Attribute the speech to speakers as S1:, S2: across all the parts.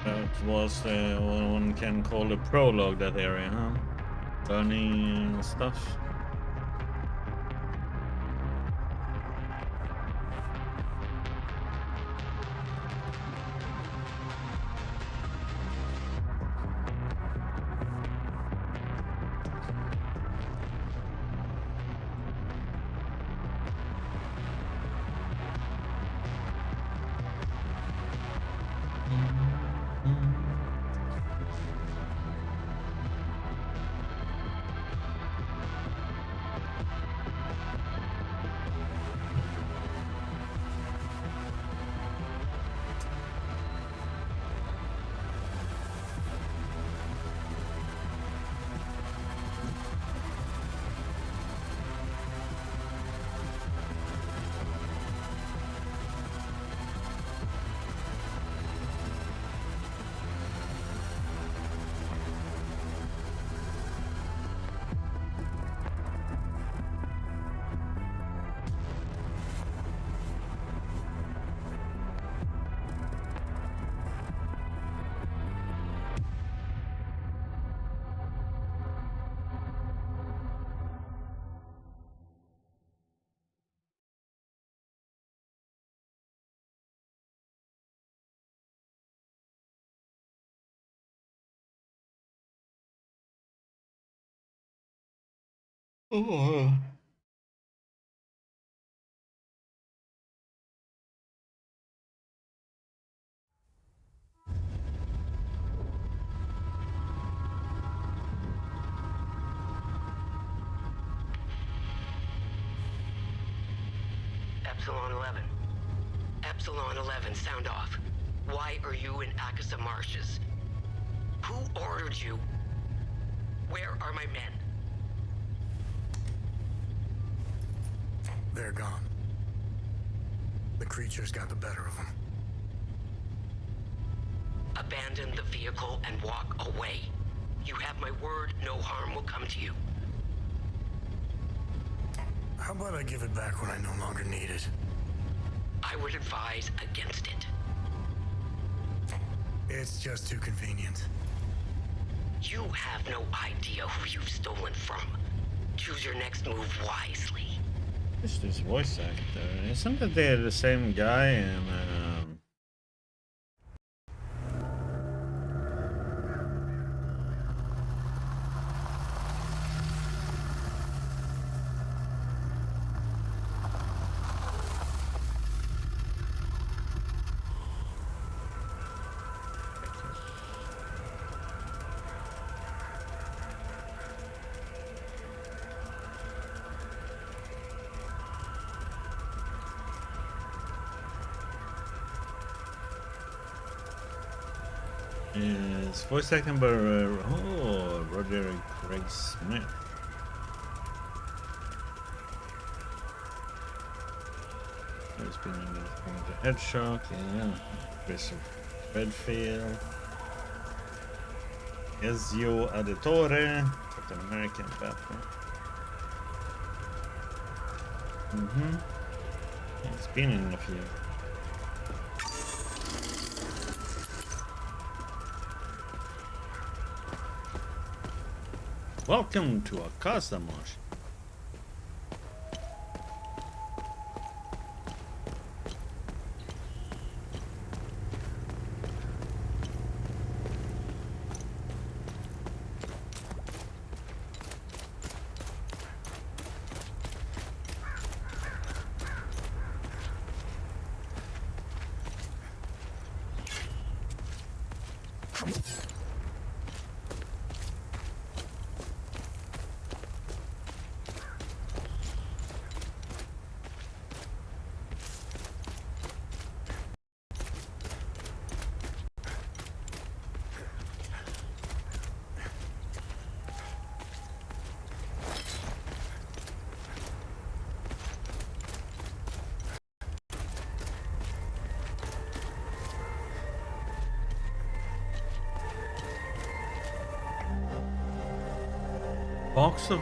S1: That was what one can call a prologue, that area, huh? Learning stuff. Oh.
S2: Epsilon 11. Epsilon 11, sound off. Why are you in Acasa Marches? Who ordered you? Where are my men?
S3: They're gone. The creatures got the better of them.
S2: Abandon the vehicle and walk away. You have my word, no harm will come to you.
S3: How about I give it back when I no longer need it?
S2: I would advise against it.
S3: It's just too convenient.
S2: You have no idea who you've stolen from. Choose your next move wisely.
S1: Who's this voice actor? Isn't it the same guy in It's voice acting by Roger Craig Smith. He's been in the Headshot, yeah. Chris Redfield. Ezio Auditore, Captain America and Batman. Yeah, it's been in a few. Welcome to Acasa Marches. Box of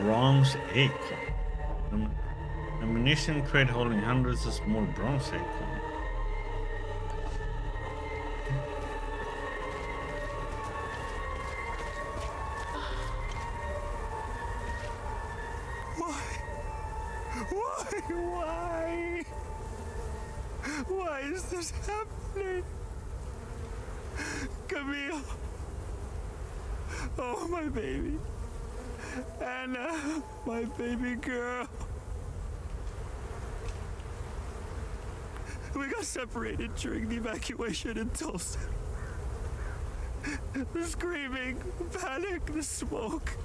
S1: bronze acorn. Ammunition crate holding hundreds of small bronze acorn.
S3: Why? Why is this happening? Camille. Oh, my baby. Anna, my baby girl. We got separated during the evacuation in Tulsa. The screaming, the panic, the smoke,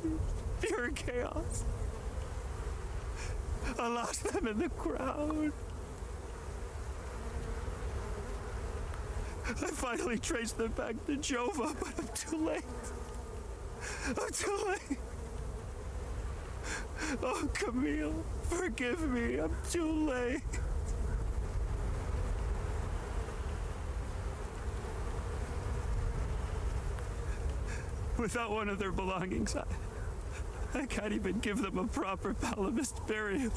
S3: pure chaos. I lost them in the crowd. I finally traced them back to Jova, but I'm too late. I'm too late. Oh, Camille, forgive me. I'm too late. Without one of their belongings, I can't even give them a proper Palamist burial.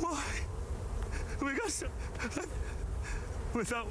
S3: Why? We got so... Without...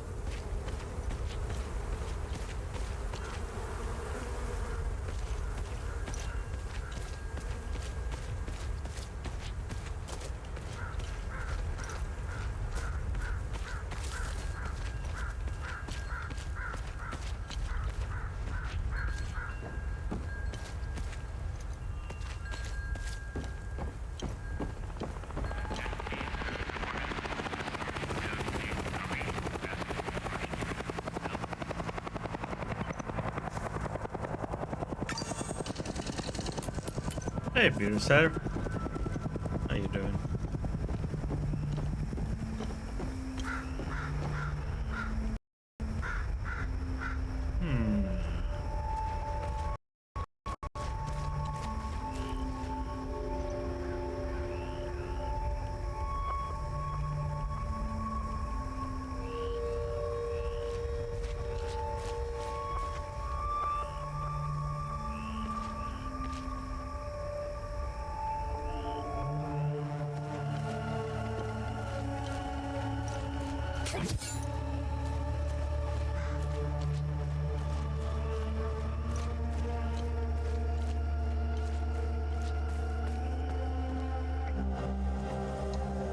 S1: Hey, Peter, sir. How you doing?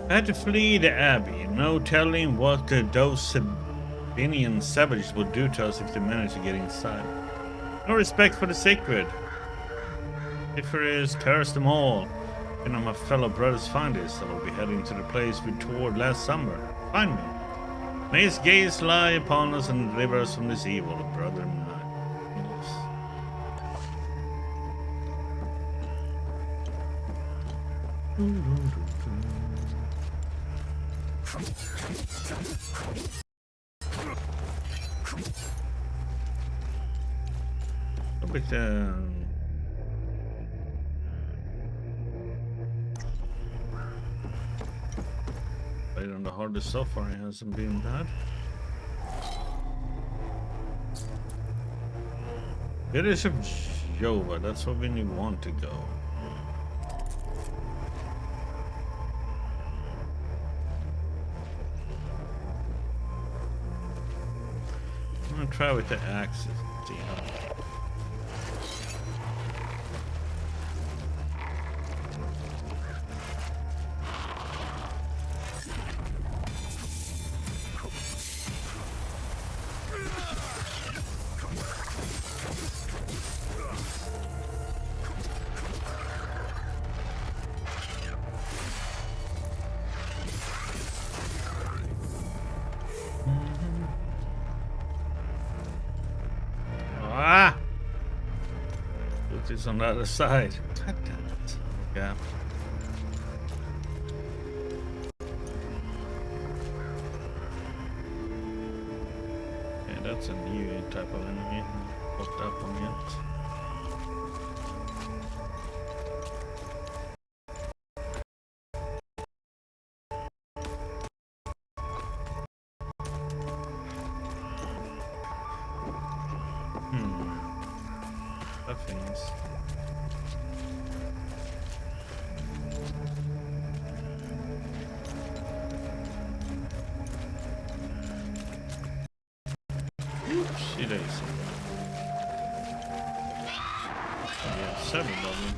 S1: I had to flee the Abbey. No telling what those Sabinian savages would do to us if they managed to get inside. No respect for the sacred. Ifers curse them all. When my fellow brothers find this, I will be heading to the place we toured last summer. Find me. May his gaze lie upon us and deliver us from this evil, brother mine. But played on the hardest so far, it hasn't been bad. Village of Jova, that's where we want to go. I'm gonna try with the axes. See how. It's on the other side. God damn it. Yeah. Okay, that's a new type of enemy. Popped up on it. Things. Yeah, several of them.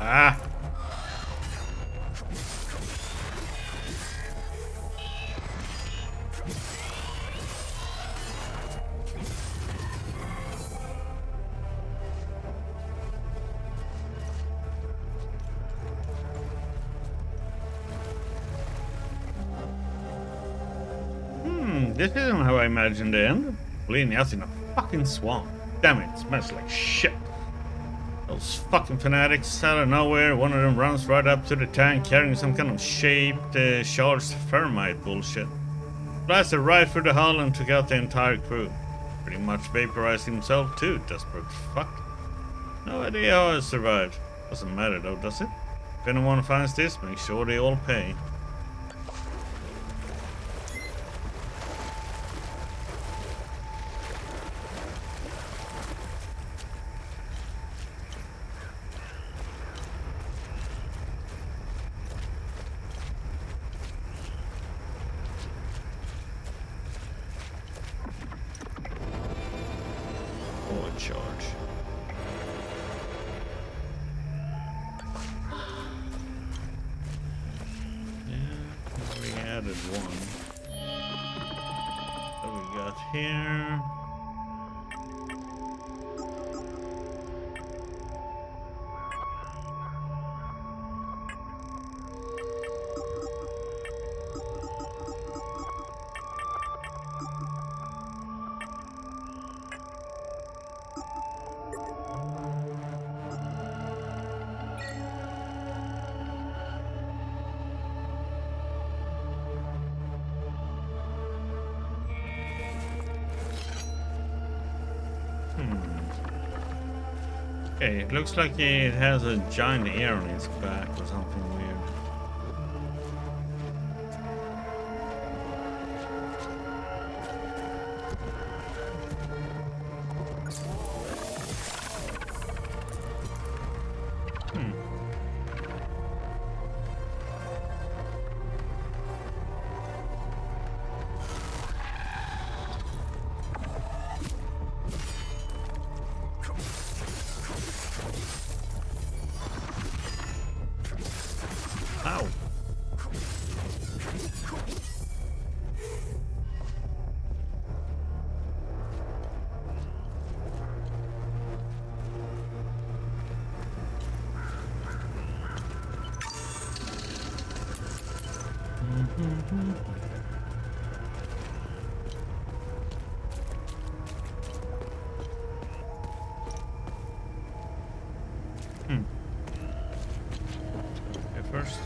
S1: Ah! This isn't how I imagined the end. Bleeding out in a fucking swamp. Damn it, smells like shit. Those fucking fanatics out of nowhere, one of them runs right up to the tank carrying some kind of shaped, charged thermite bullshit. Blasted right through the hull and took out the entire crew. Pretty much vaporized himself too, desperate fuck. No idea how I survived. Doesn't matter though, does it? If anyone finds this, make sure they all pay. Charge. Yeah, we added one. What we got here? Okay, it looks like it has a giant ear on its back or something weird. Ow. Okay, first.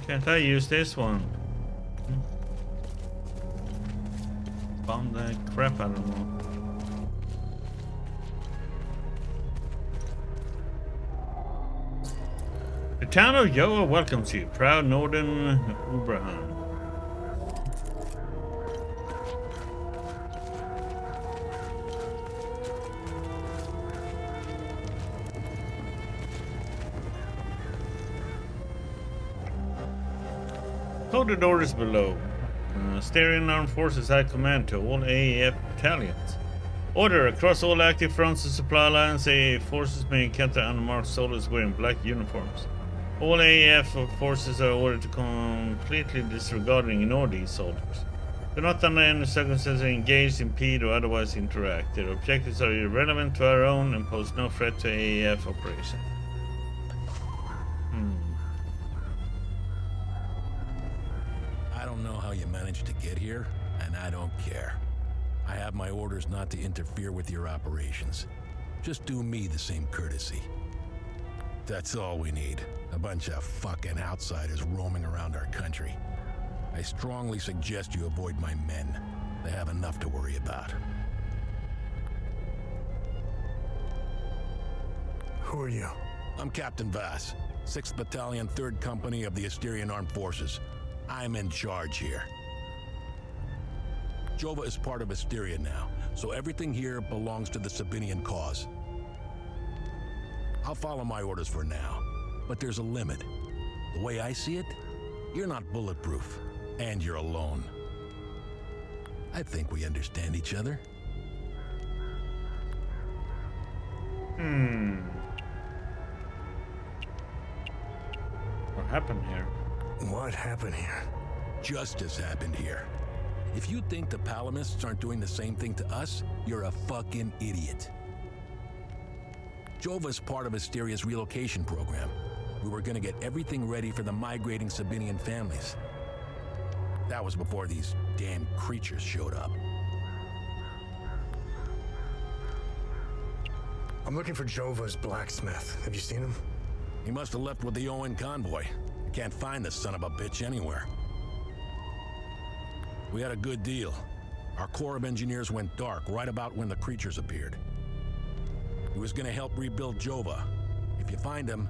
S1: Can't I use this one? Bomb the crap out of them. The town of Yoa welcomes you, proud northern Ubrahan. Coded orders below. Styrian Armed Forces High Command to all AAF battalions. Order across all active fronts and supply lines. AAF forces may encounter unmarked soldiers wearing black uniforms. All AAF forces are ordered to completely disregard and ignore these soldiers. Do not under any circumstances engage, impede, or otherwise interact. Their objectives are irrelevant to our own and pose no threat to AAF operation.
S4: I don't know how you managed to get here, and I don't care. I have my orders not to interfere with your operations. Just do me the same courtesy. That's all we need. A bunch of fucking outsiders roaming around our country. I strongly suggest you avoid my men. They have enough to worry about.
S3: Who are you?
S4: I'm Captain Vass, 6th Battalion, 3rd Company of the Asterian Armed Forces. I'm in charge here. Jova is part of Asteria now, so everything here belongs to the Sabinian cause. I'll follow my orders for now, but there's a limit. The way I see it, you're not bulletproof, and you're alone. I think we understand each other.
S1: What happened here?
S3: What happened here?
S4: Justice happened here. If you think the Palamists aren't doing the same thing to us, you're a fucking idiot. Jova's part of Asteria's relocation program. We were gonna get everything ready for the migrating Sabinian families. That was before these damn creatures showed up.
S3: I'm looking for Jova's blacksmith. Have you seen him?
S4: He must have left with the UN convoy. I can't find this son of a bitch anywhere. We had a good deal. Our Corps of Engineers went dark right about when the creatures appeared. He was gonna help rebuild Jova. If you find him,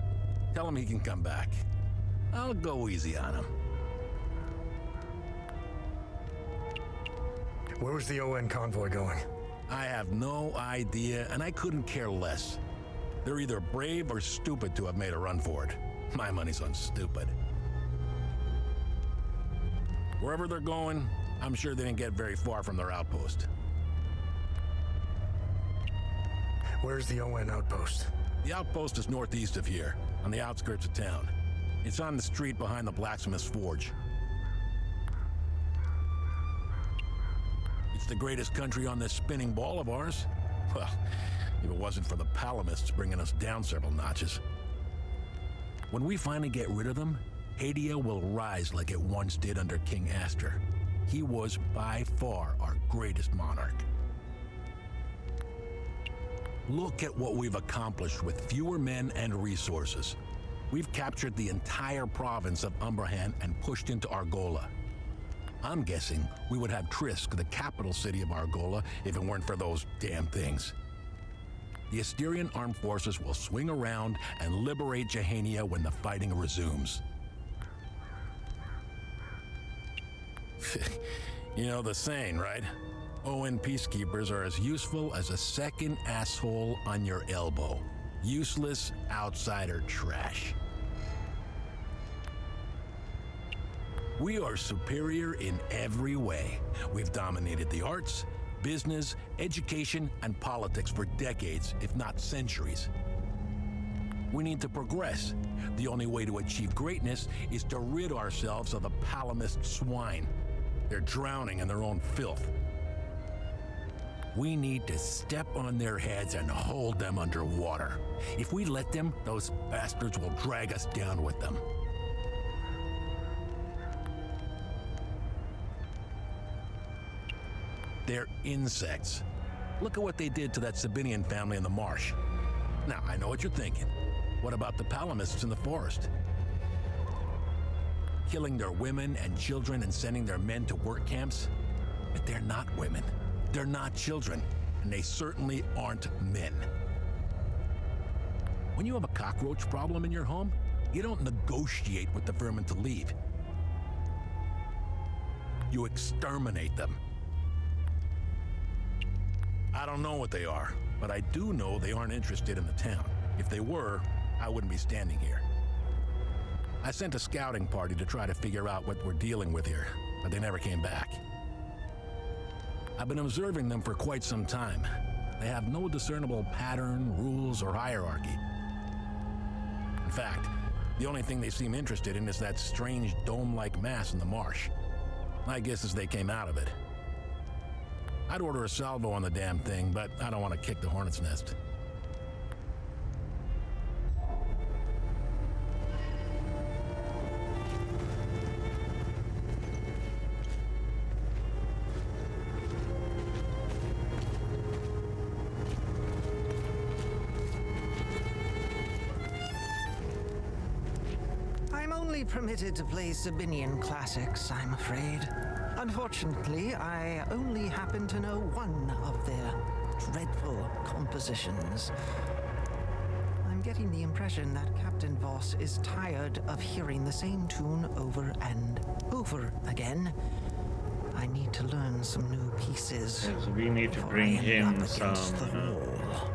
S4: tell him he can come back. I'll go easy on him.
S3: Where was the ON convoy going?
S4: I have no idea, and I couldn't care less. They're either brave or stupid to have made a run for it. My money's on stupid. Wherever they're going, I'm sure they didn't get very far from their outpost.
S3: Where's the ON outpost?
S4: The outpost is northeast of here, on the outskirts of town. It's on the street behind the blacksmith's forge. It's the greatest country on this spinning ball of ours. Well, if it wasn't for the Palamists bringing us down several notches. When we finally get rid of them, Hadia will rise like it once did under King Astor. He was by far our greatest monarch. Look at what we've accomplished with fewer men and resources. We've captured the entire province of Umbrahan and pushed into Argola. I'm guessing we would have Trisk, the capital city of Argola, if it weren't for those damn things. The Asterian armed forces will swing around and liberate Jahania when the fighting resumes. You know the saying, right? ON peacekeepers are as useful as a second asshole on your elbow. Useless outsider trash. We are superior in every way. We've dominated the arts, business, education, and politics for decades, if not centuries. We need to progress. The only way to achieve greatness is to rid ourselves of the Palamist swine. They're drowning in their own filth. We need to step on their heads and hold them underwater. If we let them, those bastards will drag us down with them. They're insects. Look at what they did to that Sabinian family in the marsh. Now, I know what you're thinking. What about the Palamists in the forest? Killing their women and children and sending their men to work camps? But they're not women. They're not children. And they certainly aren't men. When you have a cockroach problem in your home, you don't negotiate with the vermin to leave. You exterminate them. I don't know what they are, but I do know they aren't interested in the town. If they were, I wouldn't be standing here. I sent a scouting party to try to figure out what we're dealing with here, but they never came back. I've been observing them for quite some time. They have no discernible pattern, rules, or hierarchy. In fact, the only thing they seem interested in is that strange dome-like mass in the marsh. My guess is they came out of it. I'd order a salvo on the damn thing, but I don't want to kick the hornet's nest.
S5: only permitted to play Sabinian classics, I'm afraid. Unfortunately, I only happen to know one of their dreadful compositions. I'm getting the impression that Captain Voss is tired of hearing the same tune over and over again. I need to learn some new pieces.
S1: Yeah, so we need to
S5: before
S1: bring
S5: I end
S1: him
S5: up against
S1: some.
S5: the wall.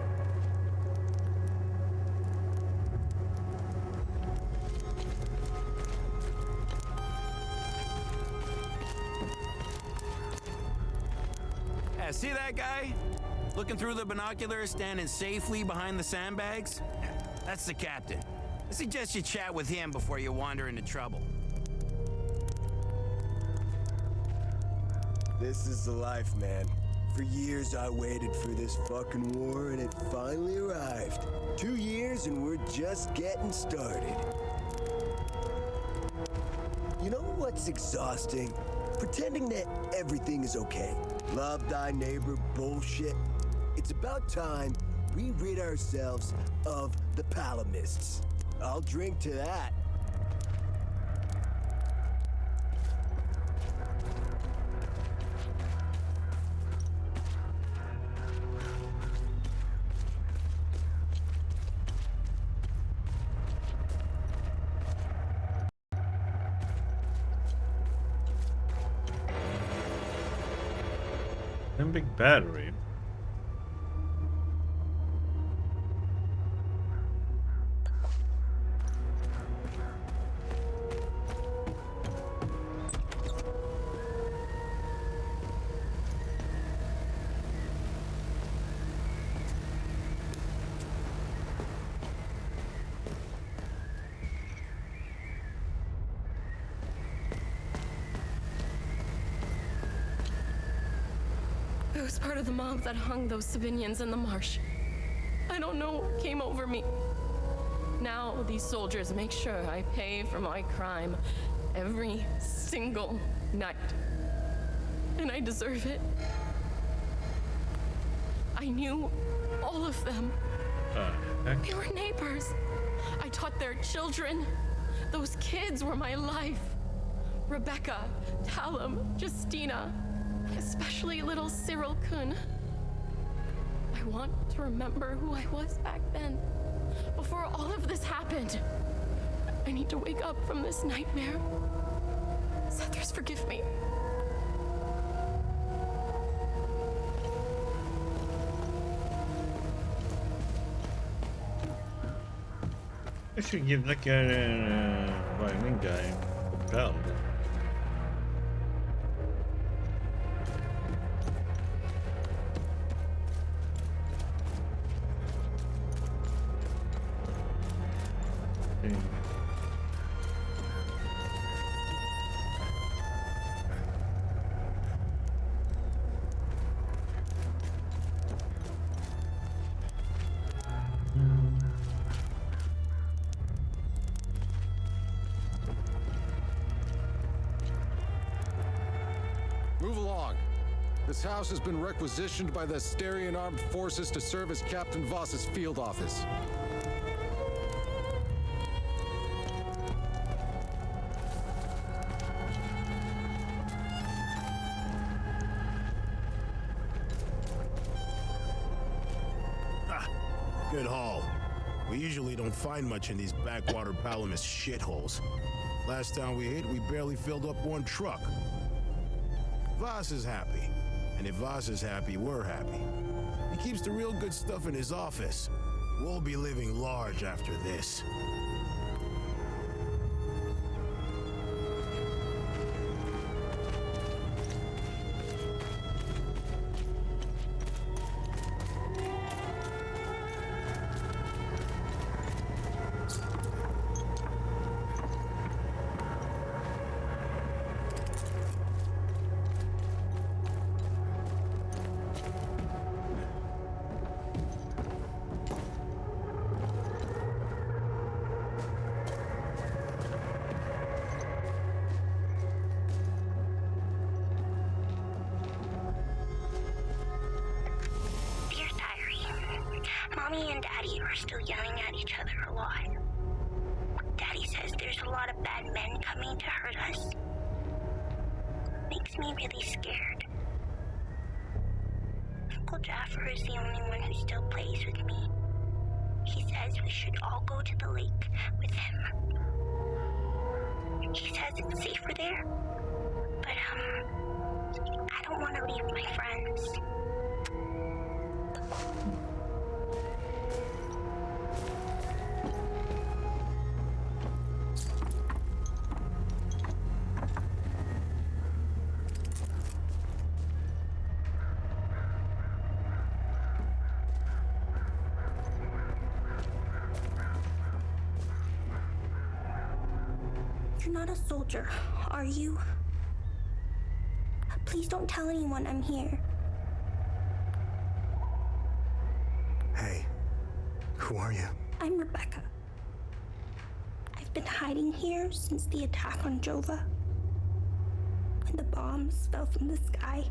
S3: See that guy? Looking through the binoculars, standing safely behind the sandbags? That's the captain. I suggest you chat with him before you wander into trouble.
S6: This is the life, man. For years I waited for this fucking war and it finally arrived. 2 years and we're just getting started. You know what's exhausting? Pretending that everything is okay. Love thy neighbor bullshit. It's about time we rid ourselves of the Palamists. I'll drink to that.
S1: One big battery.
S7: I was part of the mob that hung those civilians in the marsh. I don't know what came over me. Now these soldiers make sure I pay for my crime every single night. And I deserve it. I knew all of them. We were neighbors. I taught their children. Those kids were my life. Rebecca, Talum, Justina, especially little Cyril Kuhn. I want to remember who I was back then, before all of this happened. I need to wake up from this nightmare. Sethers, forgive me.
S1: I should give that guy a violin guy a bell.
S4: Move along. This house has been requisitioned by the Asterian Armed Forces to serve as Captain Voss's field office.
S8: Good haul. We usually don't find much in these backwater Palamis shitholes. Last time we hit, we barely filled up one truck. Voss is happy. And if Voss is happy, we're happy. He keeps the real good stuff in his office. We'll be living large after this.
S9: Dear Diary, Mommy and Daddy are still yelling at each other a lot. Daddy says there's a lot of bad men coming to hurt us. Makes me really scared. Uncle Jaffer is the only one who still plays with me. He says we should all go to the lake with him. He says it's safer there, but I don't want to leave my friends. You're not a soldier, are you? Please don't tell anyone I'm here.
S6: Hey, who are you?
S9: I'm Rebecca. I've been hiding here since the attack on Jova. When the bombs fell from the sky,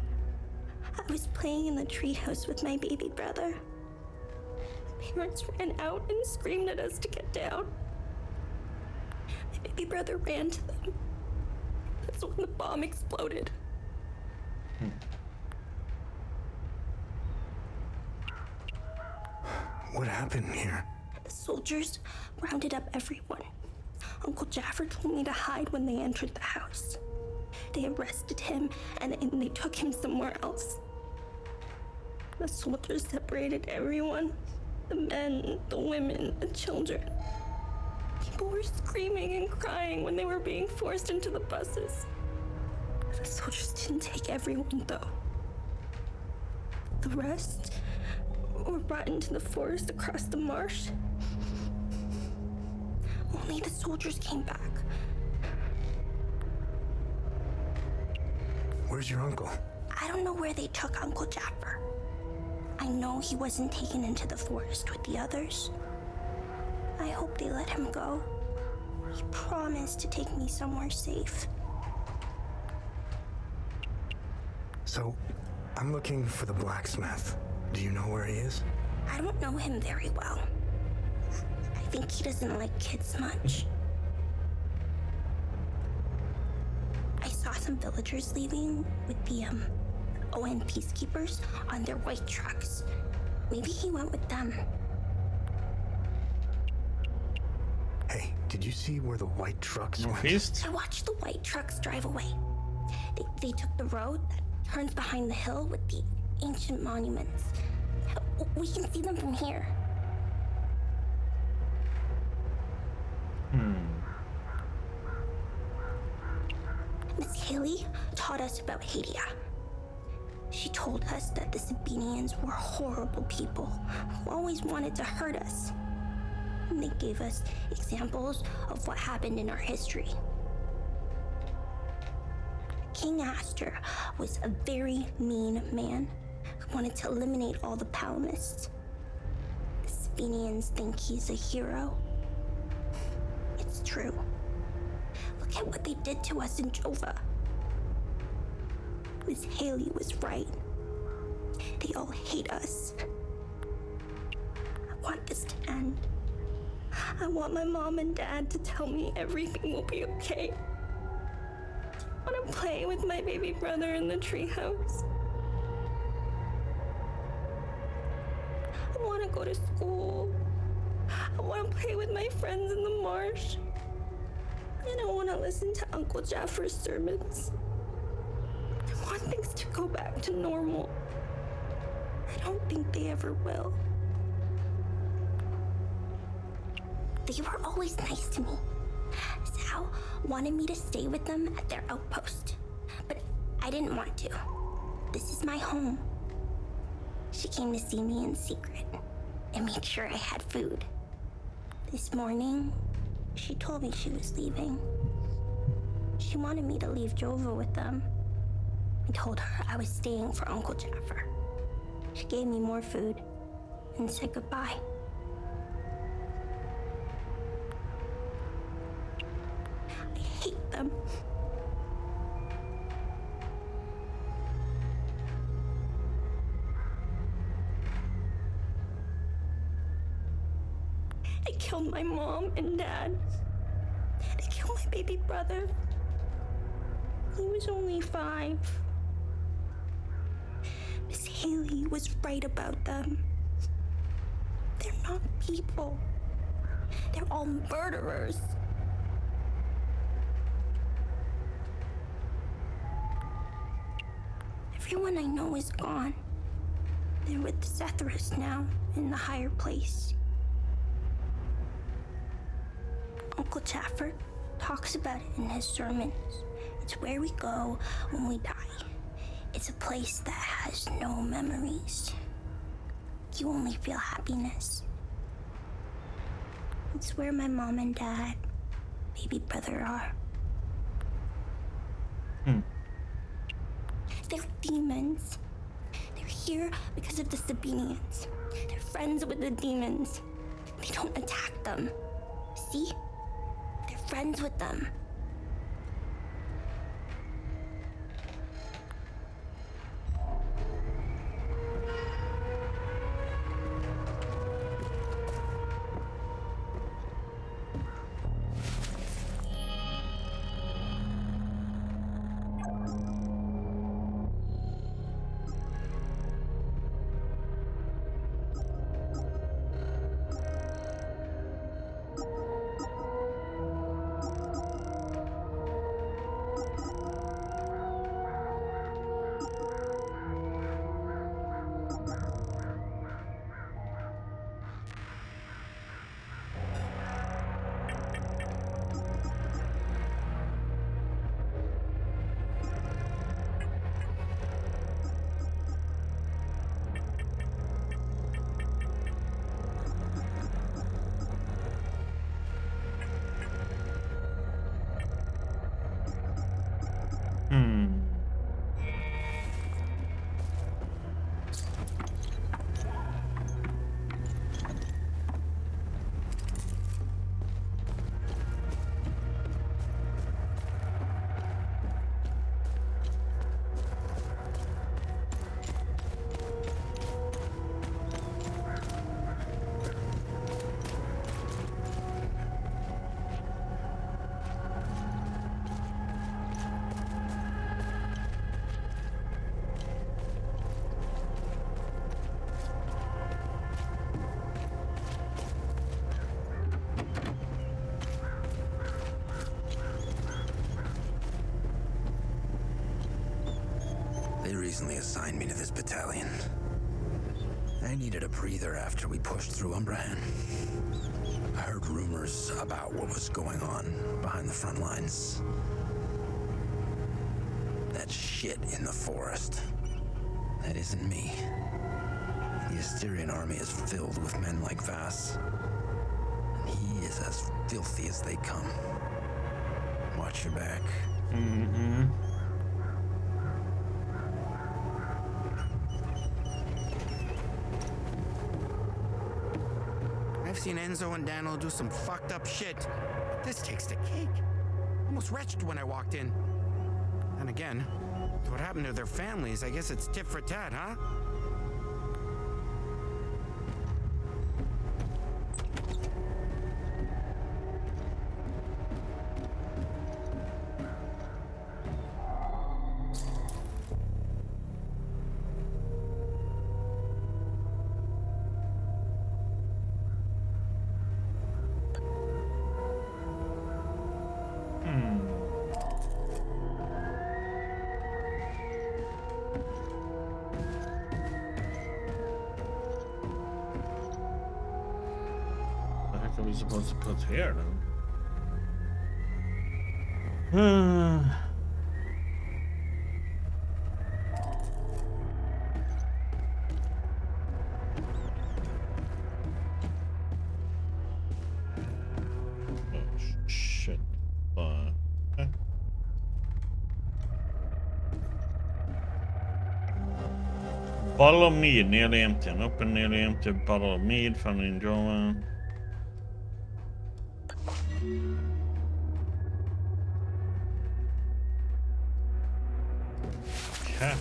S9: I was playing in the treehouse with my baby brother. My parents ran out and screamed at us to get down. My baby brother ran to them. That's when the bomb exploded.
S6: What happened here?
S9: The soldiers rounded up everyone. Uncle Jaffer told me to hide when they entered the house. They arrested him and they took him somewhere else. The soldiers separated everyone. The men, the women, the children. People were screaming and crying when they were being forced into the buses. The soldiers didn't take everyone, though. The rest were brought into the forest across the marsh. Only the soldiers came back.
S6: Where's your uncle?
S9: I don't know where they took Uncle Jaffer. I know he wasn't taken into the forest with the others. I hope they let him go. He promised to take me somewhere safe.
S6: So, I'm looking for the blacksmith. Do you know where he is?
S9: I don't know him very well. I think he doesn't like kids much. I saw some villagers leaving with the ON peacekeepers on their white trucks. Maybe he went with them.
S6: Hey, did you see where the white trucks went?
S1: Northeast?
S9: I watched the white trucks drive away. They took the road that turns behind the hill with the ancient monuments. We can see them from here. Miss Haley taught us about Hadia. She told us that the Sabinians were horrible people who always wanted to hurt us. And they gave us examples of what happened in our history. King Astor was a very mean man who wanted to eliminate all the Palamists. The Sabinians think he's a hero. It's true. Look at what they did to us in Jova. Miss Haley was right. They all hate us. I want this to end. I want my mom and dad to tell me everything will be okay. I want to play with my baby brother in the treehouse. I want to go to school. I want to play with my friends in the marsh. And I want to listen to Uncle Jaffer's sermons. I want things to go back to normal. I don't think they ever will. They were always nice to me. Sal wanted me to stay with them at their outpost, but I didn't want to. This is my home. She came to see me in secret and made sure I had food. This morning, she told me she was leaving. She wanted me to leave Jova with them. I told her I was staying for Uncle Jaffer. She gave me more food and said goodbye. I hate them. I killed my mom and dad. They killed my baby brother. He was only 5. Miss Haley was right about them. They're not people. They're all murderers. Everyone I know is gone. They're with Zethras now, in the higher place. Uncle Chafford talks about it in his sermons. It's where we go when we die. It's a place that has no memories. You only feel happiness. It's where my mom and dad, baby brother are. They're demons. They're here because of the Sabinians. They're friends with the demons. They don't attack them. See? They're friends with them.
S10: They recently assigned me to this battalion. I needed a breather after we pushed through Umbrahan. I heard rumors about what was going on behind the front lines. That shit in the forest. That isn't me. The Asterian army is filled with men like Vass. And he is as filthy as they come. Watch your back.
S1: Mm-hmm.
S3: I've seen Enzo and Daniel do some fucked up shit. This takes the cake. Almost wretched when I walked in. And again, with what happened to their families, I guess it's tit for tat, huh?
S1: What are we supposed to put here then? Oh, shit. Bottle of mead, nearly empty. An open, nearly empty bottle of mead found in Jova. Okay.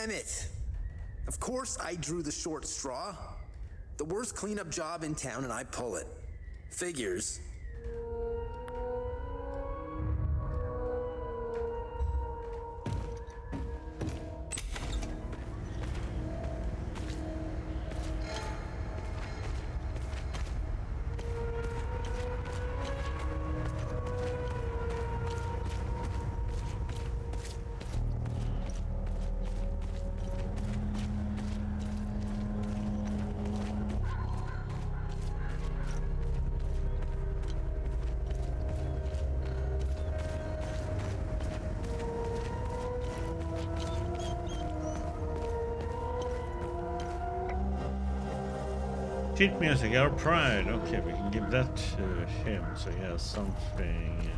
S10: Damn it! Of course I drew the short straw. The worst cleanup job in town and I pull it. Figures.
S1: Cheat music, our pride. Okay, we can give that to him, so he has something.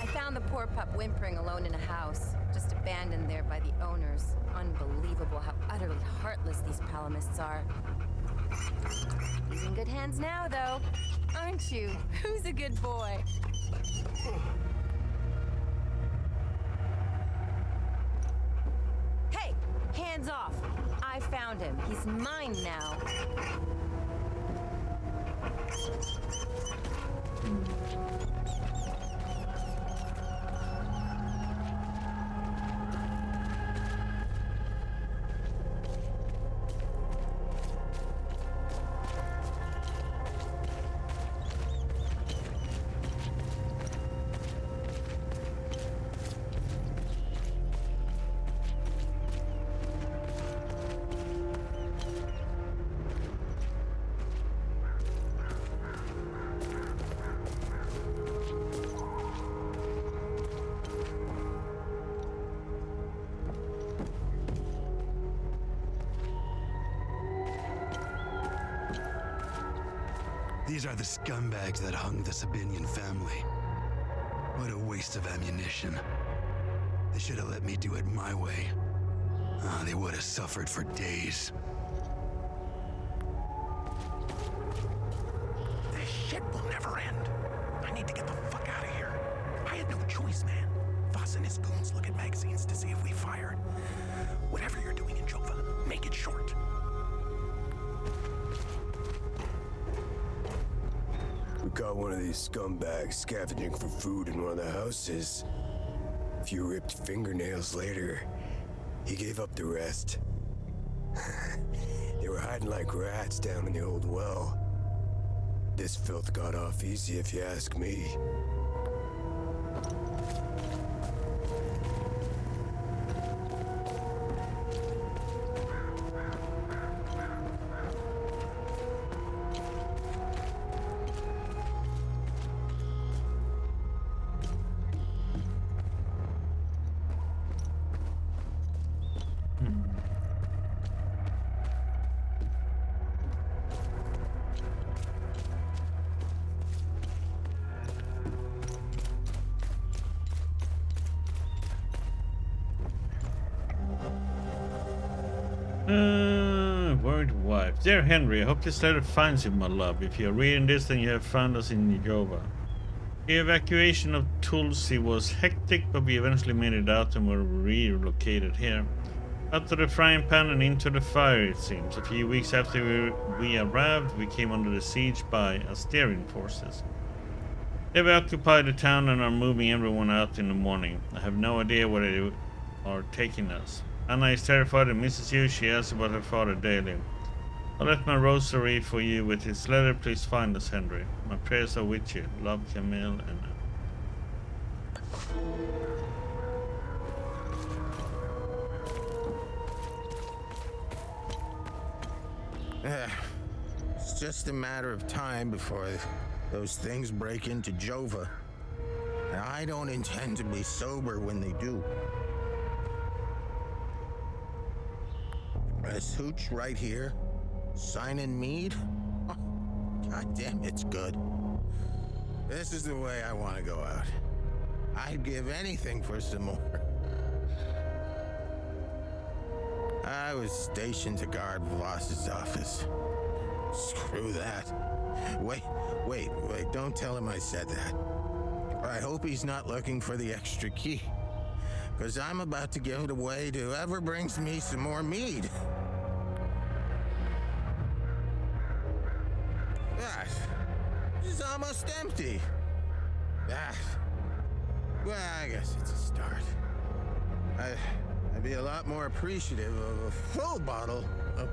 S11: I found the poor pup whimpering alone in a house, just abandoned there by the owners. Unbelievable how utterly heartless these Palamists are. He's in good hands now, though, aren't you? Who's a good boy? Hey, hands off! I found him. He's mine now.
S12: These are the scumbags that hung the Sabinian family. What a waste of ammunition. They should have let me do it my way. They would have suffered for days.
S8: This shit will never end. I need to get the fuck out of here. I had no choice, man. Voss and his goons look at magazines to see if we fired. Whatever you're doing in Jova, make it short.
S6: We caught one of these scumbags scavenging for food in one of the houses. A few ripped fingernails later, he gave up the rest. They were hiding like rats down in the old well. This filth got off easy if you ask me.
S1: Worried wife. Dear Henry, I hope this letter finds you, my love. If you're reading this, then you have found us in Jova. The evacuation of Tulsi was hectic, but we eventually made it out and were relocated here. Out of the frying pan and into the fire, it seems. A few weeks after we arrived, we came under the siege by Asterian forces. They've occupied the town and are moving everyone out in the morning. I have no idea where they are taking us. Anna is terrified and misses you. She asks about her father daily. I left my rosary for you with his letter. Please find us, Henry. My prayers are with you. Love, Camille, and
S8: It's just a matter of time before those things break into Jova. And I don't intend to be sober when they do. This hooch right here, signing mead. Oh, God damn, it's good. This is the way I want to go out.
S3: I'd give anything for some more. I was stationed to guard Voss's office. Screw that. Wait, don't tell him I said that. I hope he's not looking for the extra key, because I'm about to give it away to whoever brings me some more mead. That is almost empty. Well, I guess it's a start. I'd be a lot more appreciative of a full bottle of...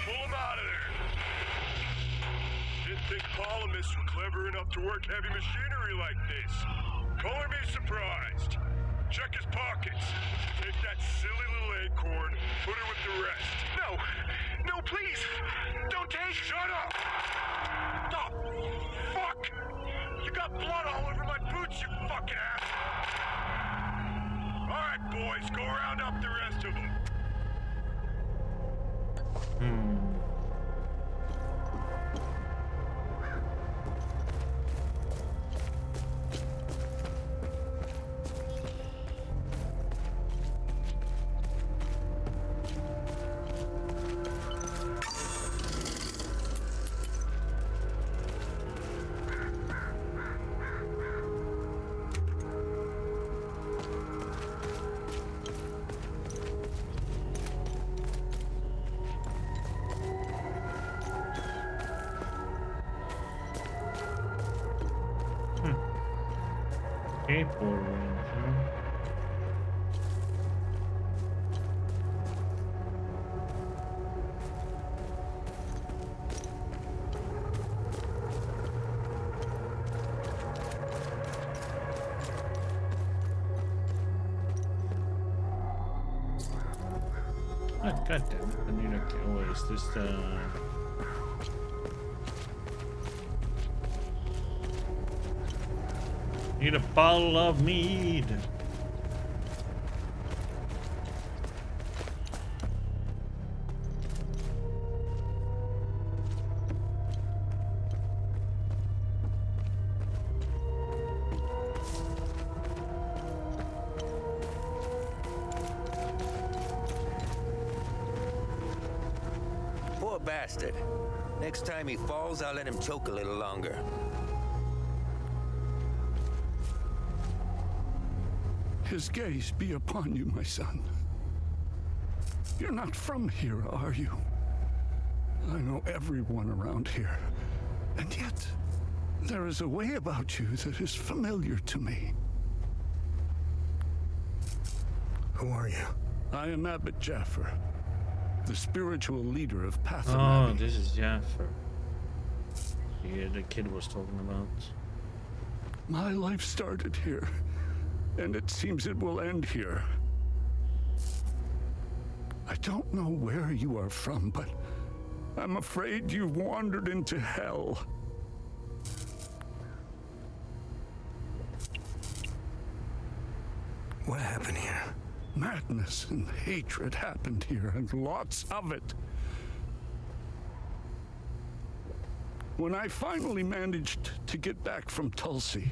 S13: Pull him out of there! Didn't think columnists were clever enough to work heavy machinery like this. Color me surprised. Check his pockets. Take that silly little acorn, put her with the rest. No, please! Don't take... Shut up! Oh, fuck! You got blood all over my boots, you fucking ass! Alright, boys, go round up the rest of them.
S1: Skateboard range, huh? Oh, God damn it. I need a... Oh, is this the... Need a bottle of mead.
S14: Poor bastard. Next time he falls, I'll let him choke a little longer.
S15: His gaze be upon you, my son. You're not from here, are you? I know everyone around here, and yet there is a way about you that is familiar to me.
S12: Who are you?
S15: I am Abbot Jaffer, the spiritual leader of Acasa
S1: Oh,
S15: Marches.
S1: this is Jaffer. Yeah, the kid was talking about.
S15: My life started here, and it seems it will end here. I don't know where you are from, but I'm afraid you've wandered into hell.
S12: What happened here?
S15: Madness and hatred happened here, and lots of it. When I finally managed to get back from Tulsi,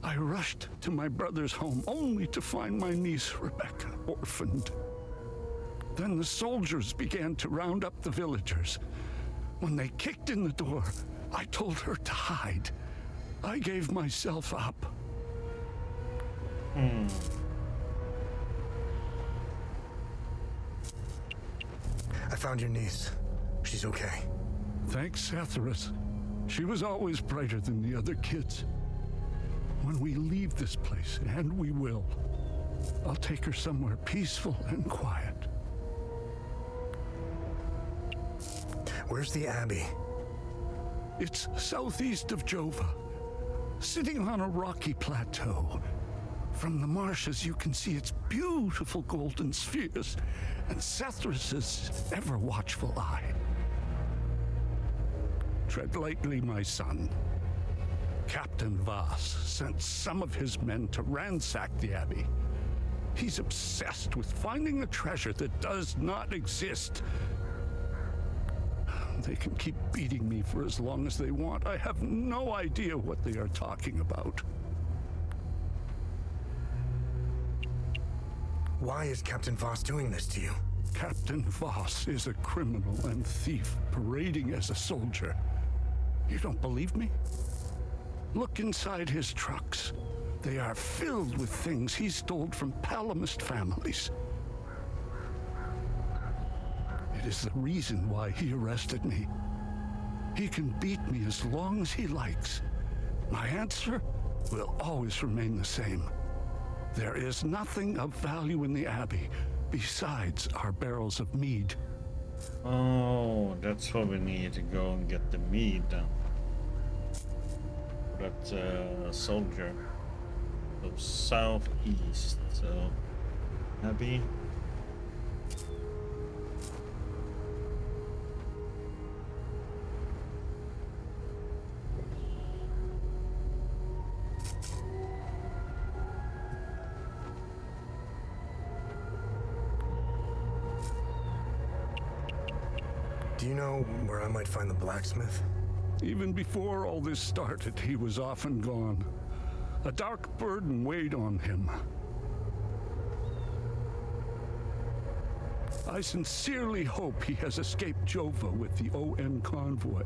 S15: I rushed to my brother's home only to find my niece, Rebecca, orphaned. Then the soldiers began to round up the villagers. When they kicked in the door, I told her to hide. I gave myself up.
S12: I found your niece. She's okay.
S15: Thanks, Satharis. She was always brighter than the other kids. When we leave this place, and we will, I'll take her somewhere peaceful and quiet.
S12: Where's the Abbey?
S15: It's southeast of Jova, sitting on a rocky plateau. From the marshes, you can see its beautiful golden spheres and Satharis's ever-watchful eye. Tread lightly, my son. Captain Voss sent some of his men to ransack the Abbey. He's obsessed with finding a treasure that does not exist. They can keep beating me for as long as they want. I have no idea what they are talking about.
S16: Why is Captain Voss doing this to you?
S15: Captain Voss is a criminal and thief parading as a soldier. You don't believe me? Look inside his trucks. They are filled with things he stole from Palamist families. It is the reason why he arrested me. He can beat me as long as he likes. My answer will always remain the same. There is nothing of value in the Abbey besides our barrels of mead.
S1: Oh, that's what we need to go and get the mead then. That soldier. So southeast, so Abbey.
S16: Do you know where I might find the blacksmith?
S15: Even before all this started, he was off and gone. A dark burden weighed on him. I sincerely hope he has escaped Jova with the ON convoy.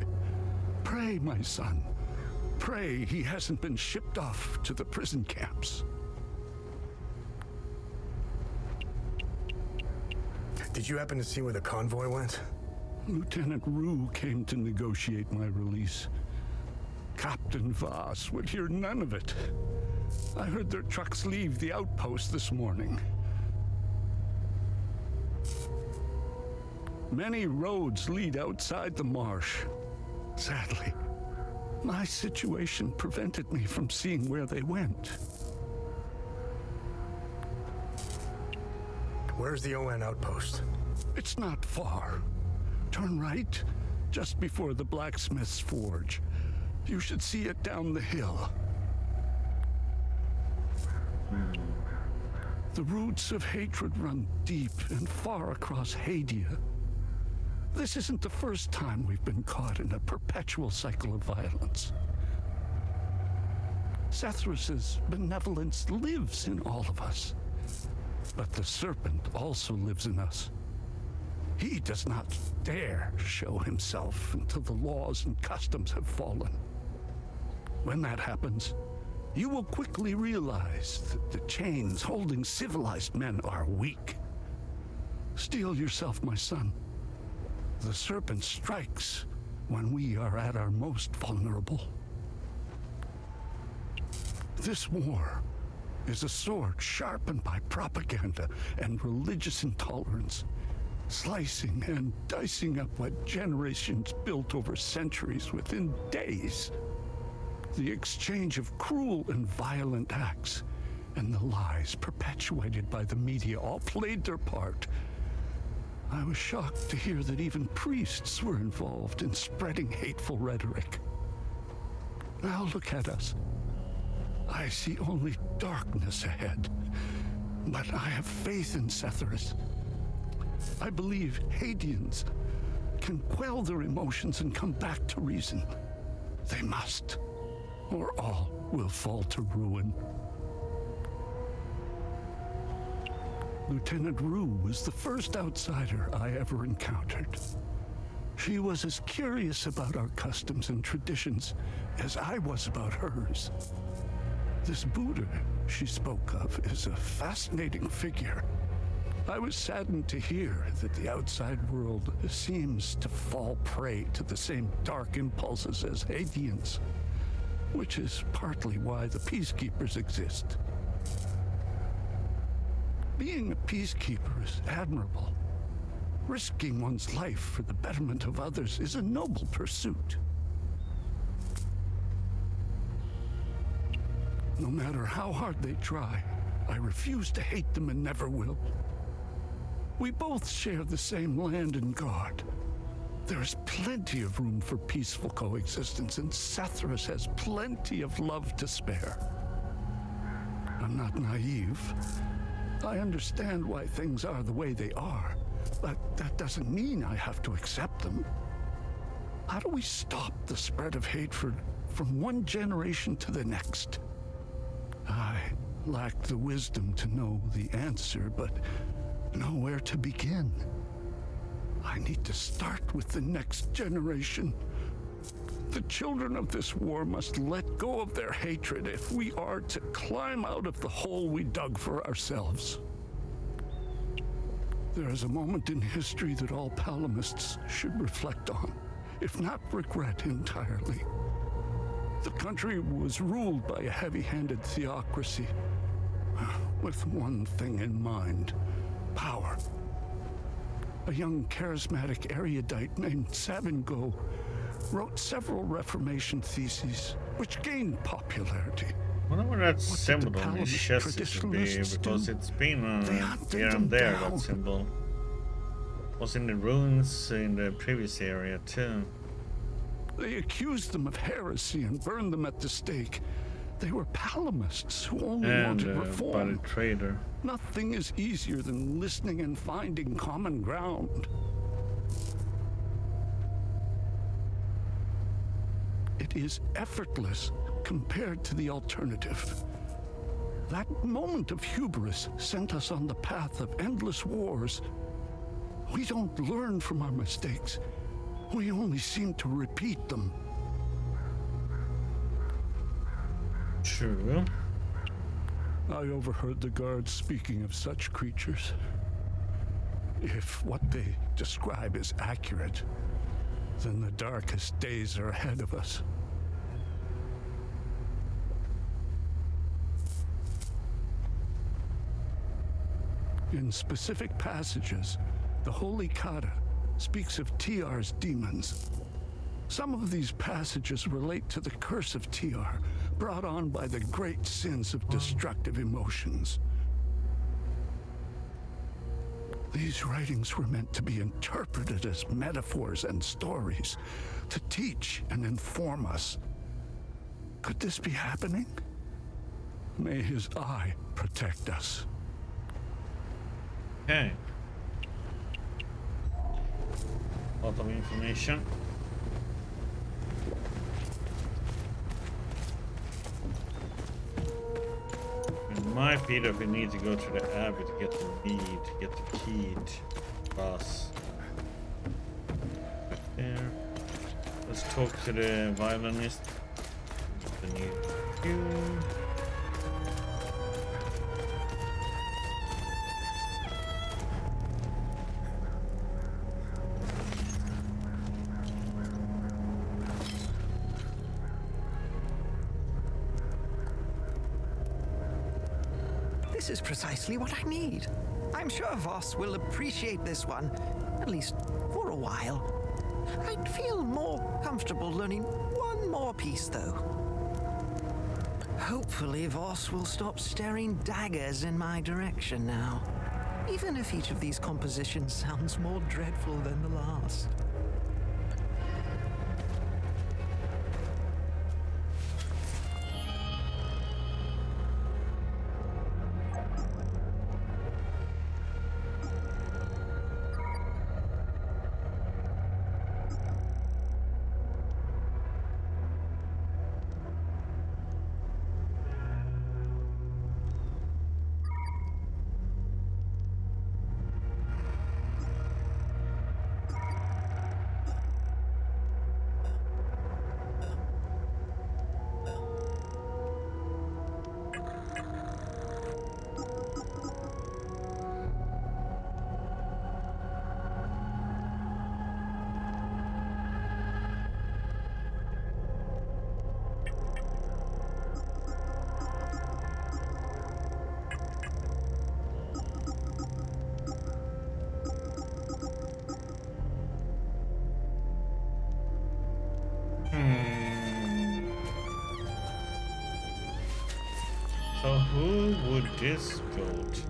S15: Pray, my son. Pray he hasn't been shipped off to the prison camps.
S16: Did you happen to see where the convoy went?
S15: Lieutenant Rue came to negotiate my release. Captain Voss would hear none of it. I heard their trucks leave the outpost this morning. Many roads lead outside the marsh. Sadly, my situation prevented me from seeing where they went.
S16: Where's the ON outpost?
S15: It's not far. Turn right, just before the blacksmith's forge. You should see it down the hill. The roots of hatred run deep and far across Hadia. This isn't the first time we've been caught in a perpetual cycle of violence. Sethrus's benevolence lives in all of us. But the serpent also lives in us. He does not dare show himself until the laws and customs have fallen. When that happens, you will quickly realize that the chains holding civilized men are weak. Steel yourself, my son. The serpent strikes when we are at our most vulnerable. This war is a sword sharpened by propaganda and religious intolerance, slicing and dicing up what generations built over centuries within days. The exchange of cruel and violent acts and the lies perpetuated by the media all played their part. I was shocked to hear that even priests were involved in spreading hateful rhetoric. Now look at us. I see only darkness ahead, but I have faith in Sethrus. I believe Hadians can quell their emotions and come back to reason. They must, or all will fall to ruin. Lieutenant Rue was the first outsider I ever encountered. She was as curious about our customs and traditions as I was about hers. This Buddha she spoke of is a fascinating figure. I was saddened to hear that the outside world seems to fall prey to the same dark impulses as Hadians, which is partly why the peacekeepers exist. Being a peacekeeper is admirable. Risking one's life for the betterment of others is a noble pursuit. No matter how hard they try, I refuse to hate them and never will. We both share the same land and God. There is plenty of room for peaceful coexistence, and Sethrus has plenty of love to spare. I'm not naive. I understand why things are the way they are, but that doesn't mean I have to accept them. How do we stop the spread of hatred from one generation to the next? I lack the wisdom to know the answer, but know where to begin. I need to start with the next generation. The children of this war must let go of their hatred if we are to climb out of the hole we dug for ourselves. There is a moment in history that all Palamists should reflect on, if not regret entirely. The country was ruled by a heavy-handed theocracy, with one thing in mind: power. A young charismatic erudite named Savingo wrote several Reformation theses, which gained popularity.
S1: I wonder what that symbol on his chest is to be, because it's been here and there, that symbol. Was in the ruins in the previous area too.
S15: They accused them of heresy and burned them at the stake. They were Palamists who only wanted reform.
S1: By the traitor.
S15: Nothing is easier than listening and finding common ground. It is effortless compared to the alternative. That moment of hubris sent us on the path of endless wars. We don't learn from our mistakes. We only seem to repeat them.
S1: True.
S15: I overheard the guards speaking of such creatures. If what they describe is accurate, then the darkest days are ahead of us. In specific passages, the Holy Kata speaks of TR's demons. Some of these passages relate to the curse of TR, brought on by the great sins of destructive emotions. These writings were meant to be interpreted as metaphors and stories, to teach and inform us. Could this be happening? May his eye protect us.
S1: Okay. Lot of information. It might be that we need to go to the Abbey to get the mead, to get the key to bus. Right there. Let's talk to the violinist. The new tune.
S5: This is precisely what I need. I'm sure Voss will appreciate this one, at least for a while. I'd feel more comfortable learning one more piece, though. Hopefully Voss will stop staring daggers in my direction now, even if each of these compositions sounds more dreadful than the last. So who would this go to?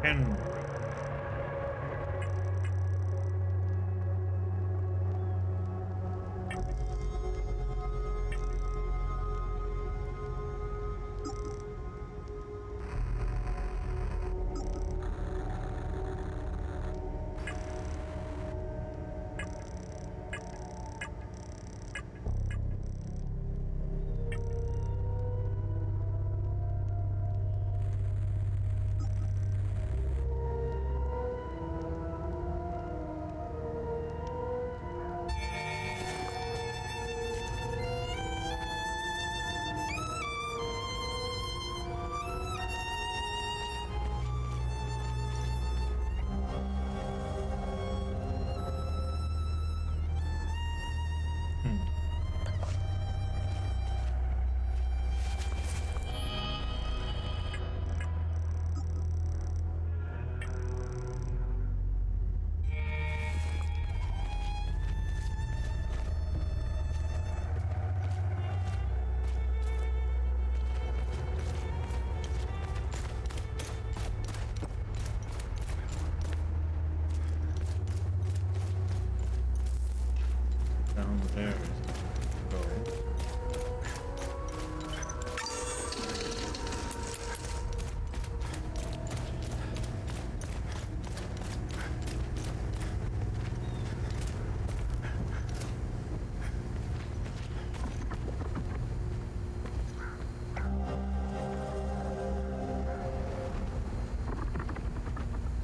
S1: Henry. Down there. Go.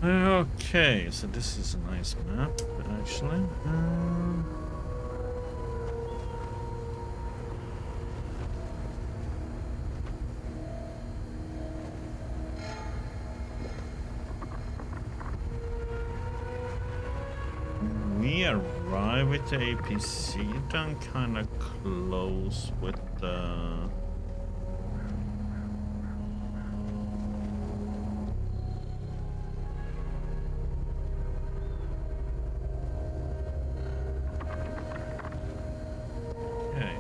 S1: Okay, so this is a nice map, actually. We arrive at the APC, done kind of close with the... Okay.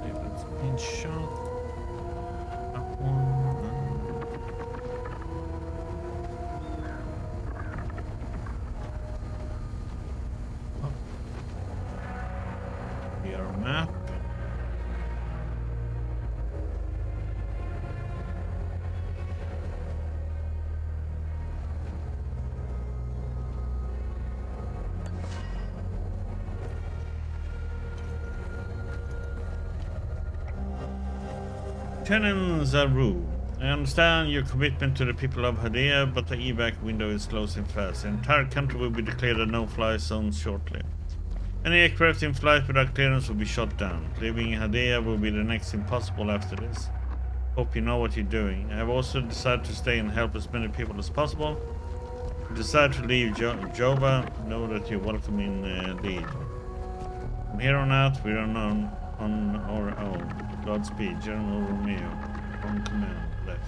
S1: Okay, that's been shot. That one. Our map. Lieutenant Zaru, I understand your commitment to the people of Hadea, but the evac window is closing fast. The entire country will be declared a no-fly zone shortly. Any aircraft in flight without clearance will be shot down. Leaving Hadea will be the next impossible after this. Hope you know what you're doing. I have also decided to stay and help as many people as possible. If you decide to leave Jova, know that you're welcome in Lead. From here on out, we are on our own. Godspeed, General Romeo. On command, left.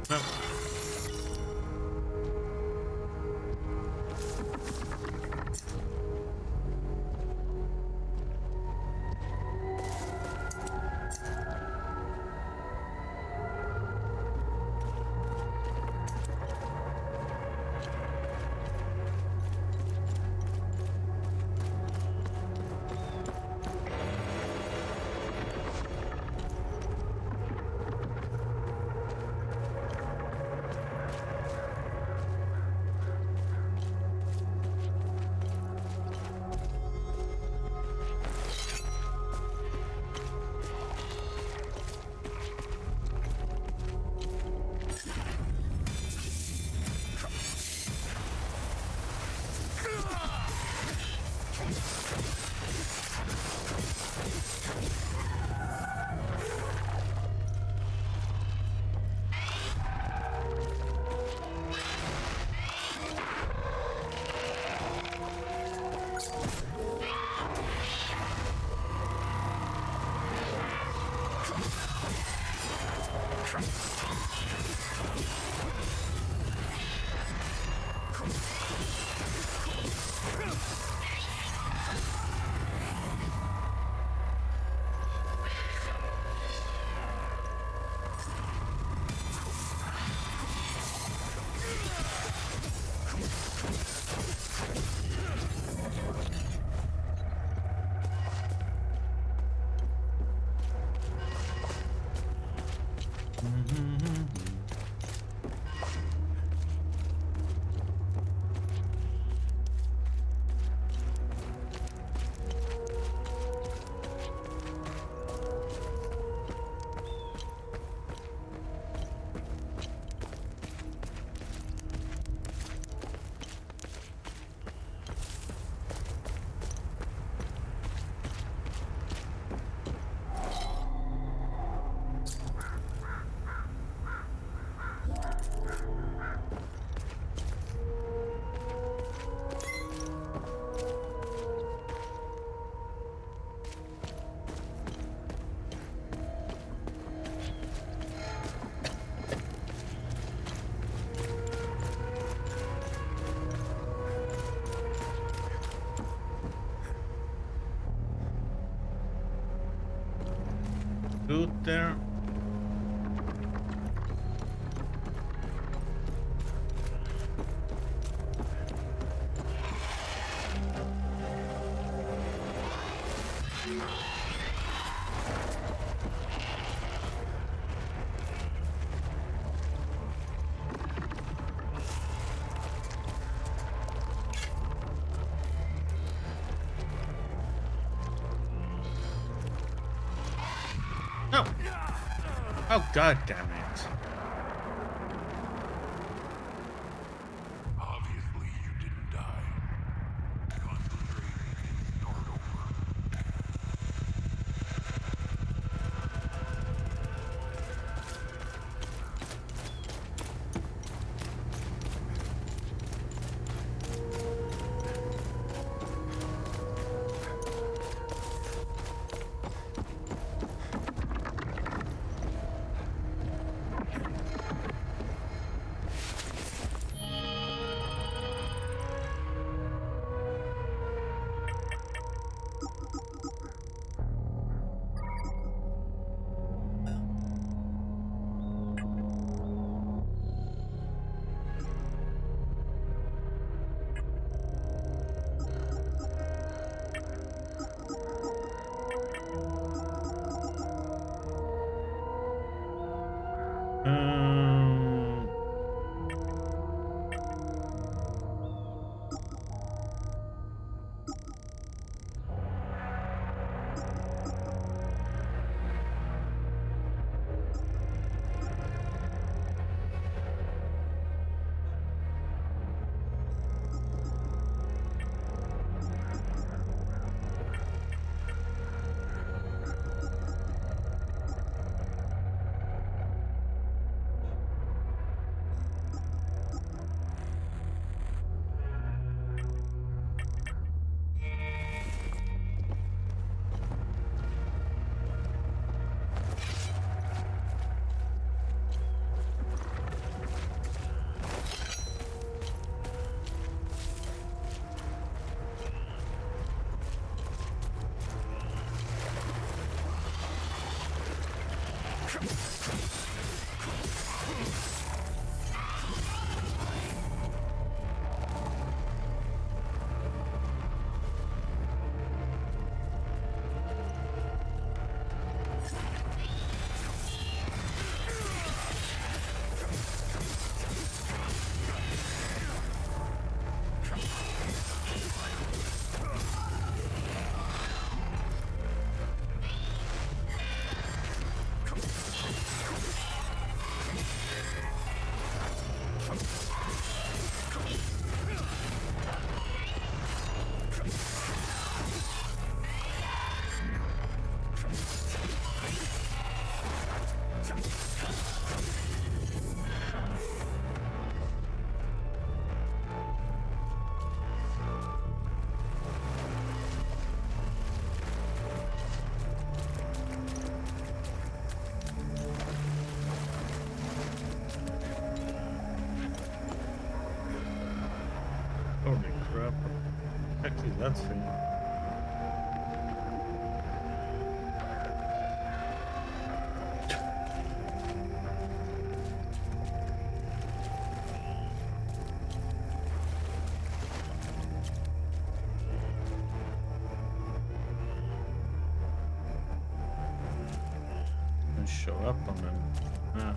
S1: No. boot there. No. Oh, god damn it.
S4: Obviously, you didn't die. Concentrate and start over.
S1: Holy crap. Actually, that's thing. Show up on them. Ah.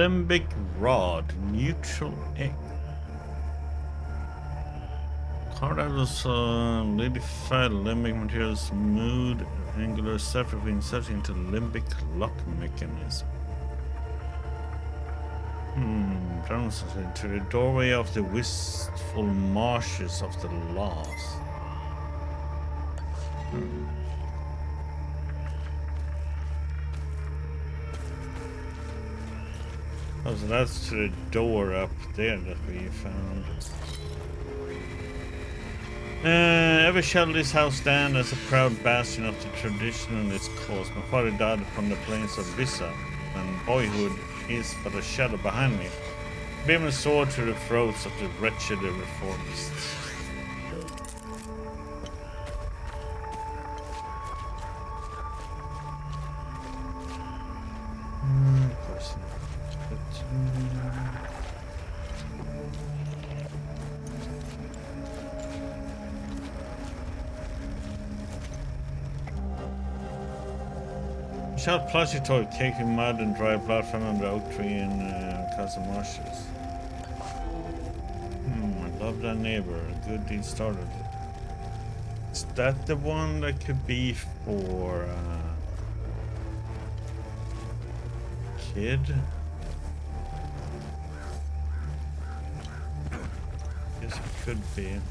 S1: limbic rod, neutral egg. Carved out of lidified limbic material, smooth, angular surface inserted into limbic lock mechanism. Into the doorway of the wistful marshes of the lost. Oh, so that's to the door up there that we found. Ever shall this house stand as a proud bastion of the traditionalist cause. My father died upon the plains of Vissa, and boyhood is but a shadow behind me. Beam a sword to the throats of the wretched reformists. Shout plushy toy, cake in mud and dry blood found under the oak tree in Acasa Marches. I love that neighbor. A good deed started it. Is that the one that could be for kid? Yes, it could be.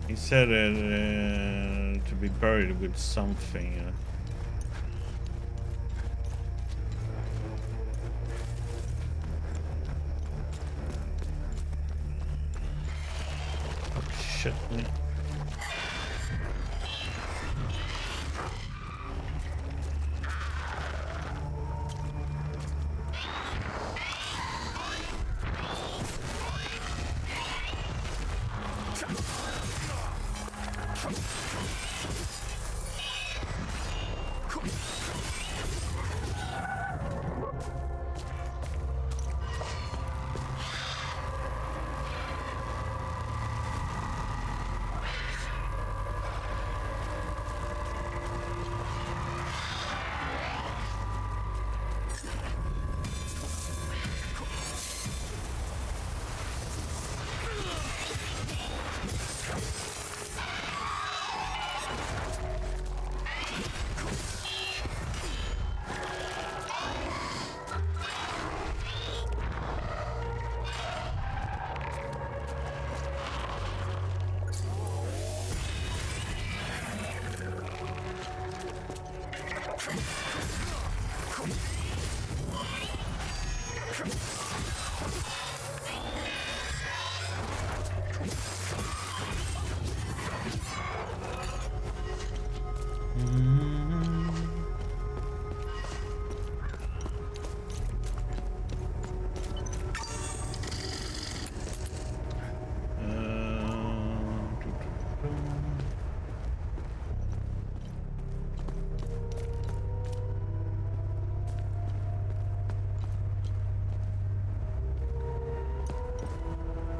S1: He said to be buried with something. Shit.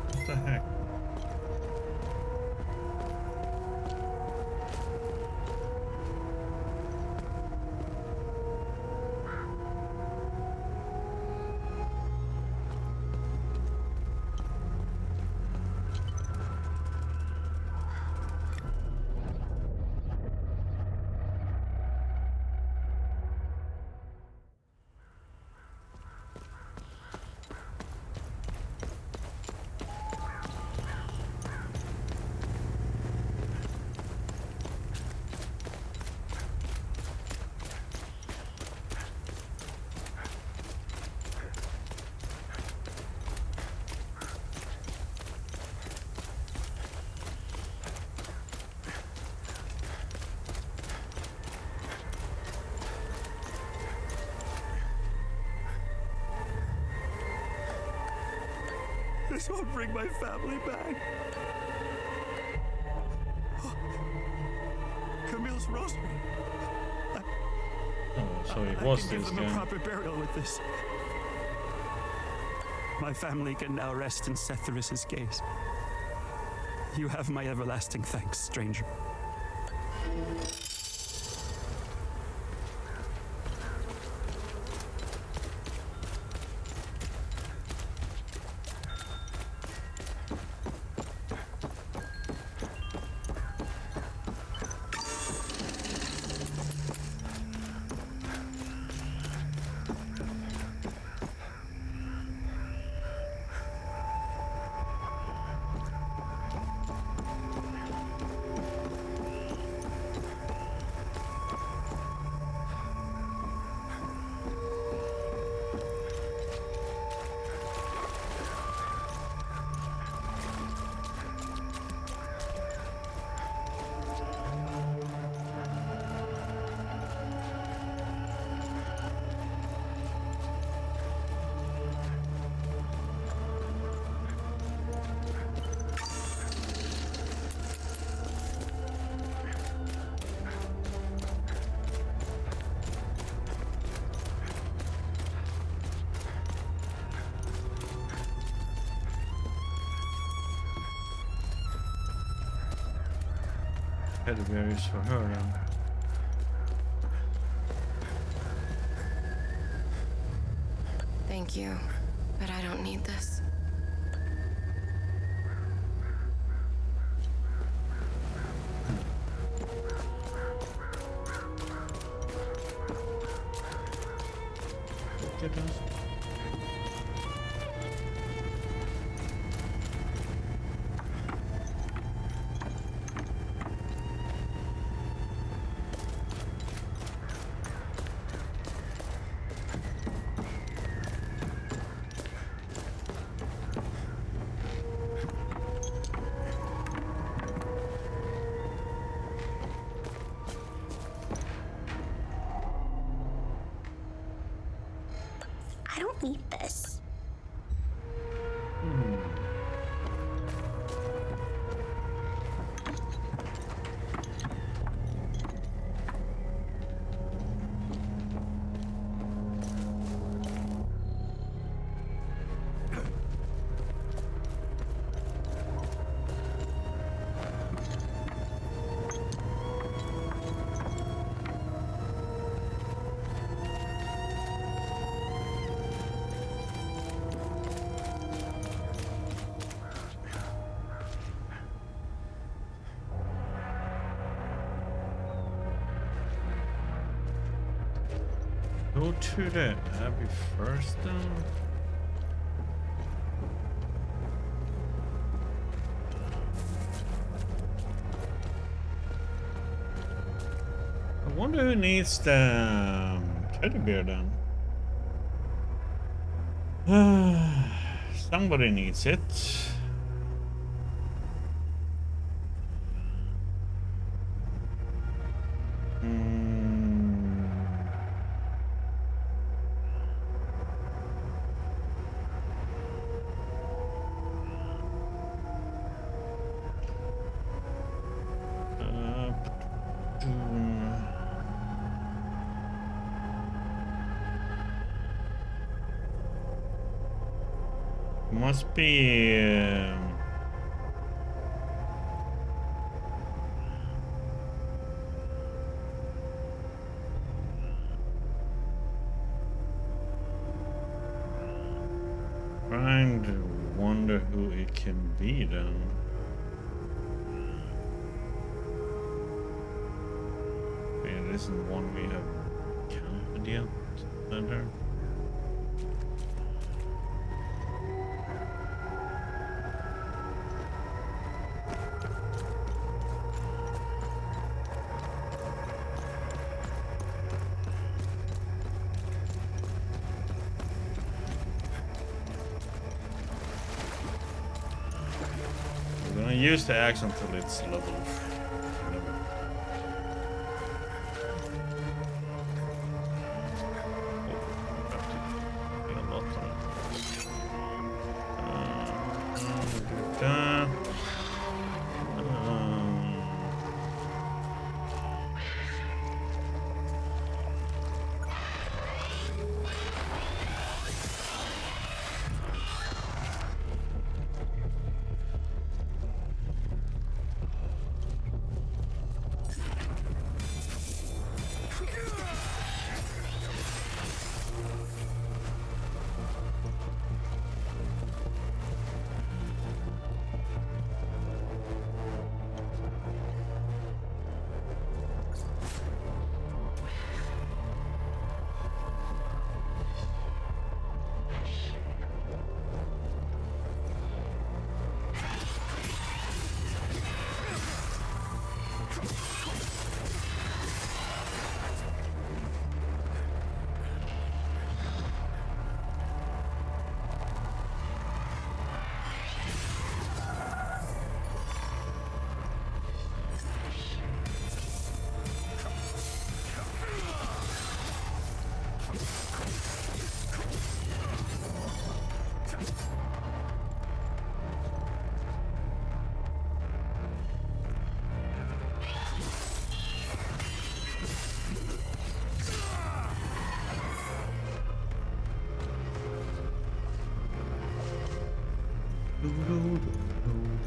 S1: What the heck?
S17: This won't bring my family back. Camille's rosary.
S1: So it was
S17: I can
S1: this
S17: give them a
S1: guy.
S17: proper burial with this. My family can now rest in Setharis's gaze. You have my everlasting thanks, stranger.
S1: Teddy bear is for her then.
S7: Thank you, but I don't need this.
S9: I don't need this.
S1: Go to the Abbey first then. I wonder who needs the teddy bear then. Somebody needs it. Must be trying to wonder who it can be then. It isn't one we have counted yet. Either. Use the axe until it's level.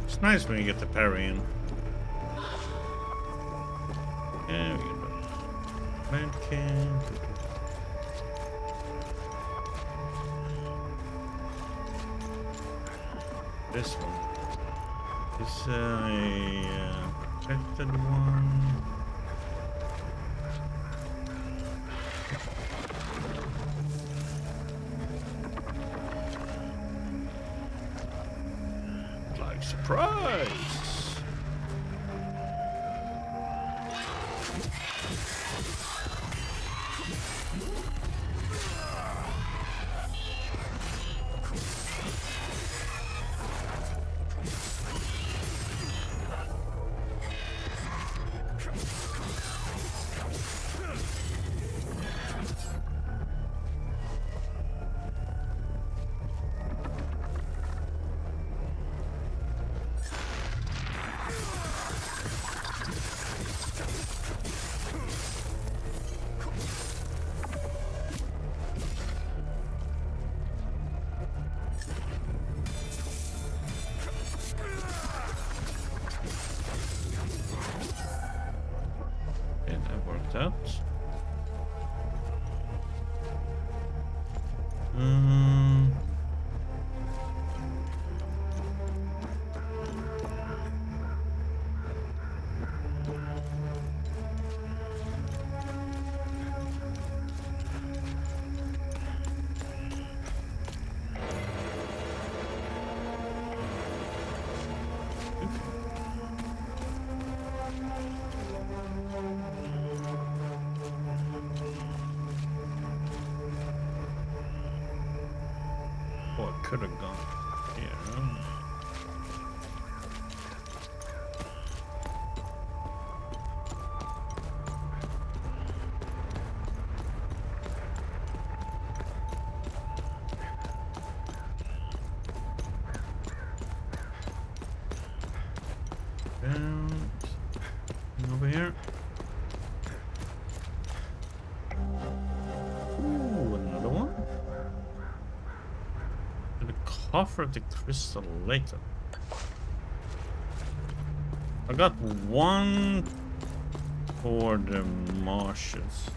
S1: It's nice when you get the parry in. Okay, we got medkit. This one. This a protected one. Like surprise. Out. Could have gone here. Down over here. Ooh, another one. Offer the crystal later. I got one for the marshes.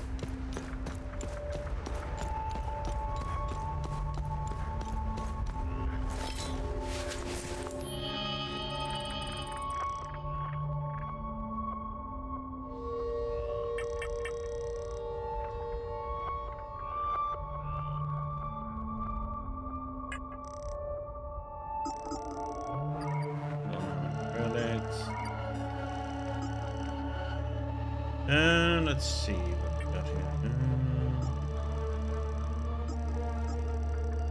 S1: And let's see what we got here.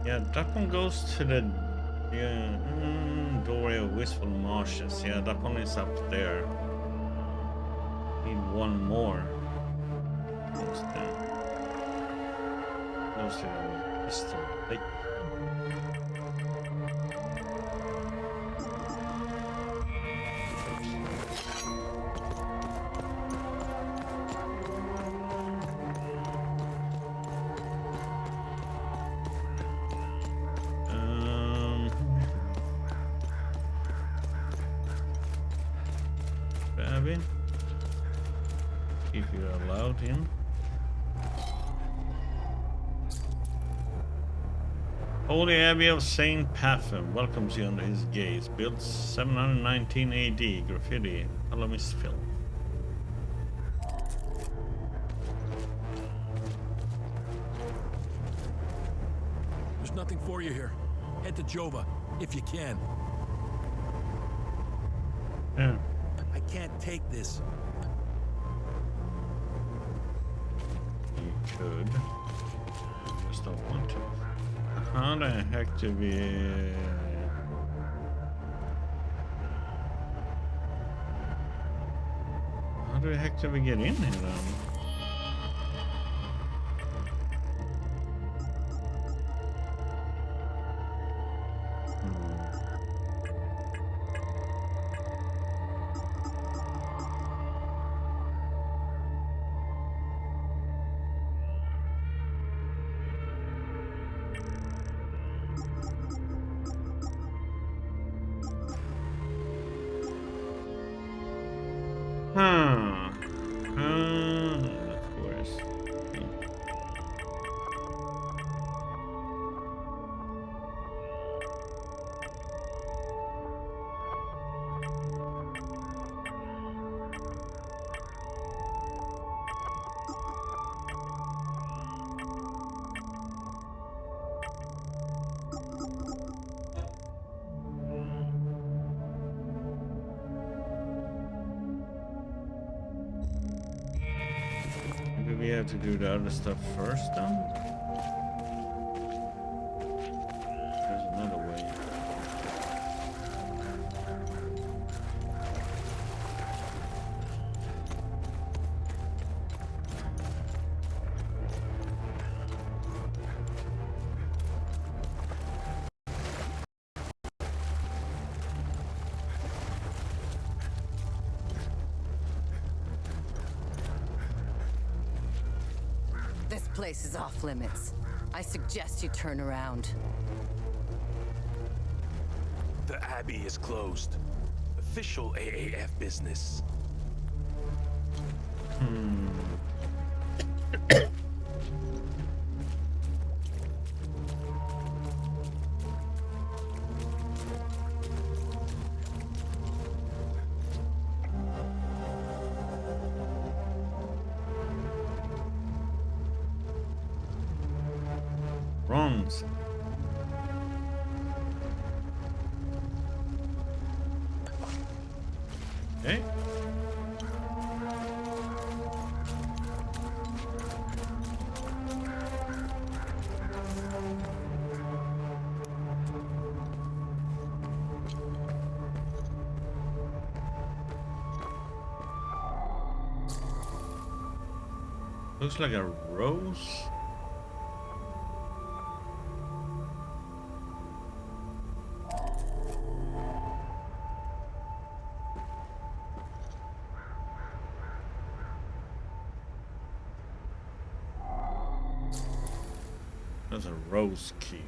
S1: Yeah, that one goes to the doorway of Wistful Marshes. Yeah, that one is up there. Need one more. Goes there. Goes to the Crystal Lake. If you're allowed in. Holy Abbey of Saint Pathan welcomes you under his gaze. Built 719 AD. Graffiti. Palomist film.
S4: There's nothing for you here. Head to Jova, if you can.
S1: Yeah.
S4: I can't take this.
S1: You could. Just don't want to. How the heck do we... How the heck do we get in here then? Of course. Maybe we have to do the other stuff first, though? There's another way.
S18: This place is off limits. I suggest you turn around.
S13: The Abbey is closed. Official AAF business.
S1: Wrongs. Okay. Looks like a rose. That's a rose key.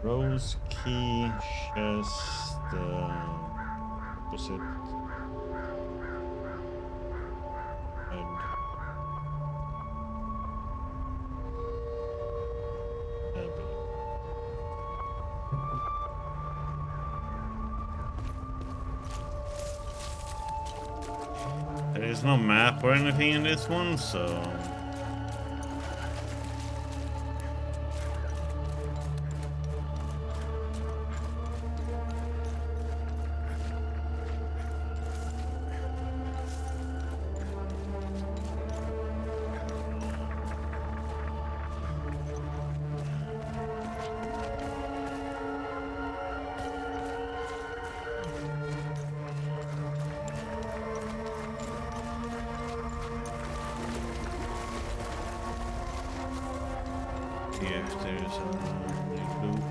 S1: Rose key, chest, what's it? There's no map or anything in this one, so... Yeah, there's a loop.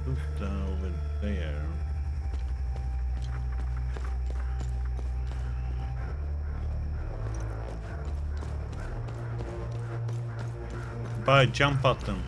S1: Loop down over there. Buy jump button.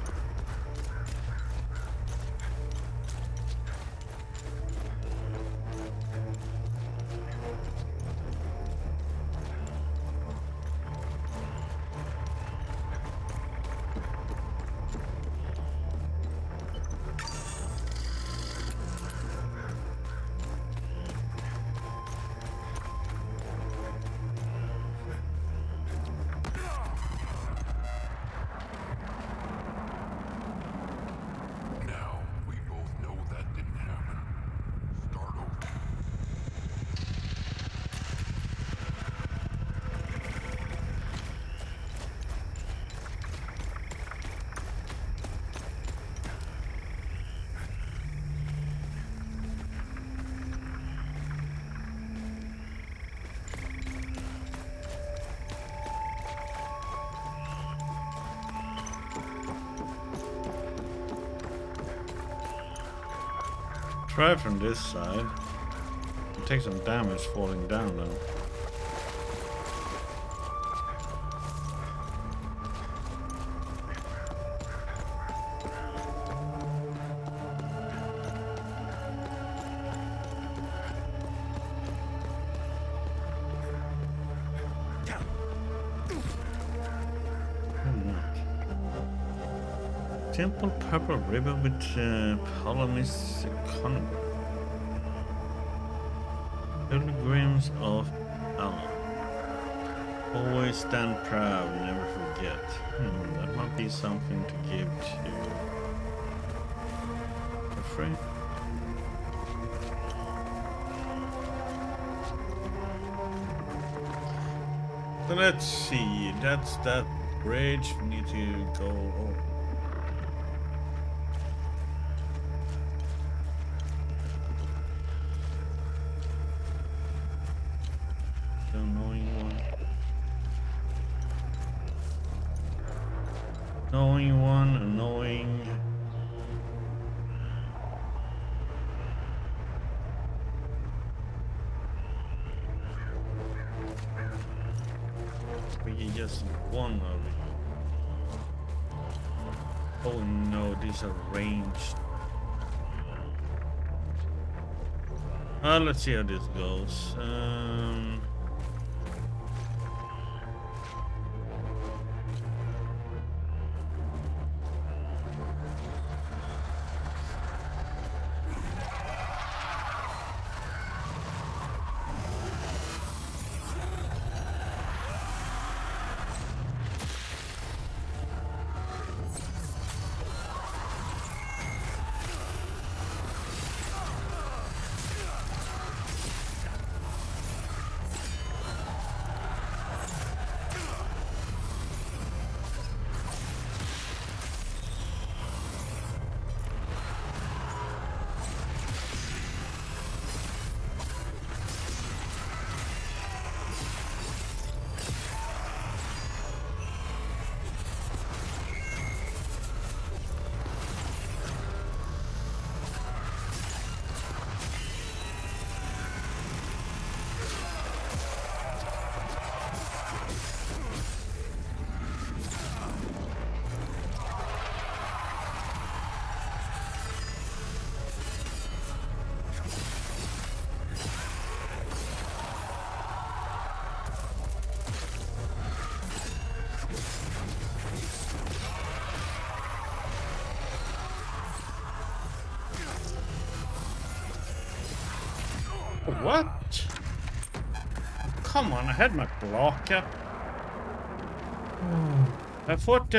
S1: Try from this side. You take some damage falling down though. Simple purple ribbon with polymis economy. Pilgrims of Allah. Always stand proud, never forget. That might be something to give to a friend. So let's see, that's that bridge. We need to go over. Annoying one, annoying. We just one of it. Oh no, these are ranged. Let's see how this goes. What? Come on, I had my block up. I thought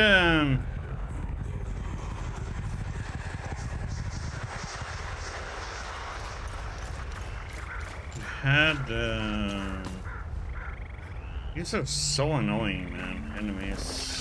S1: these are so annoying, man. Enemies.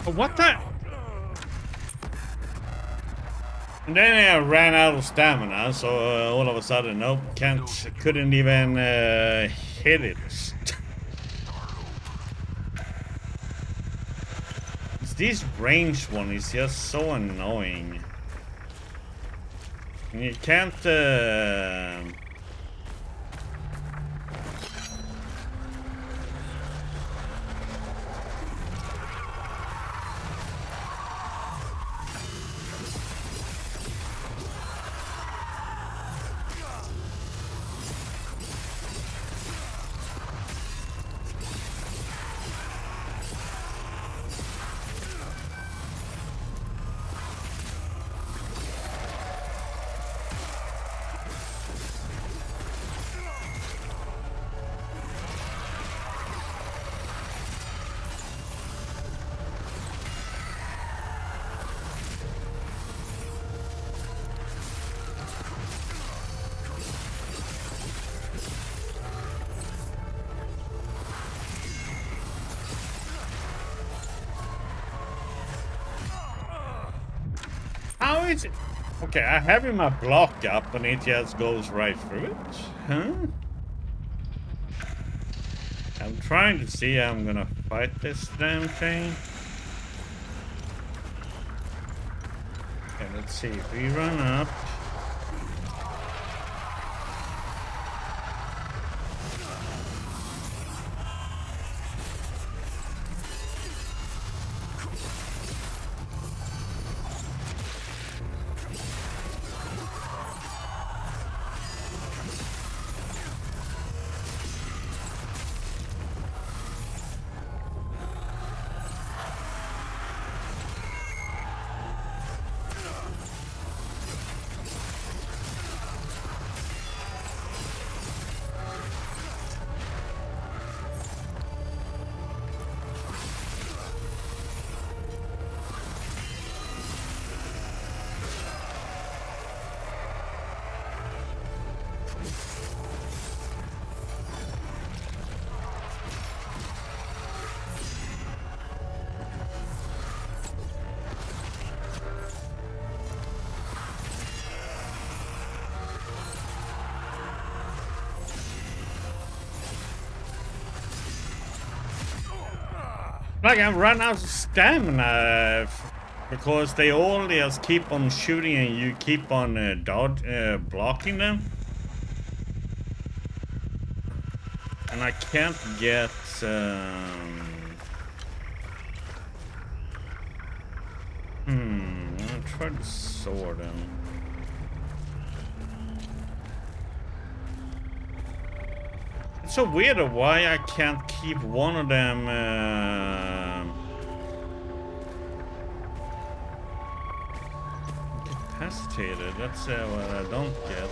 S1: What the? And then I ran out of stamina, so all of a sudden, nope, couldn't even hit it. This ranged one is just so annoying. And you can't. How is it? Okay, I have my block up and it just goes right through it. Huh? I'm trying to see how I'm gonna fight this damn thing. Okay, let's see. If we run up. Like I've run out of stamina because they all just keep on shooting and you keep on blocking them. And I can't get I'll try to sword them. It's so weird why I can't keep one of them incapacitated. That's what I don't get.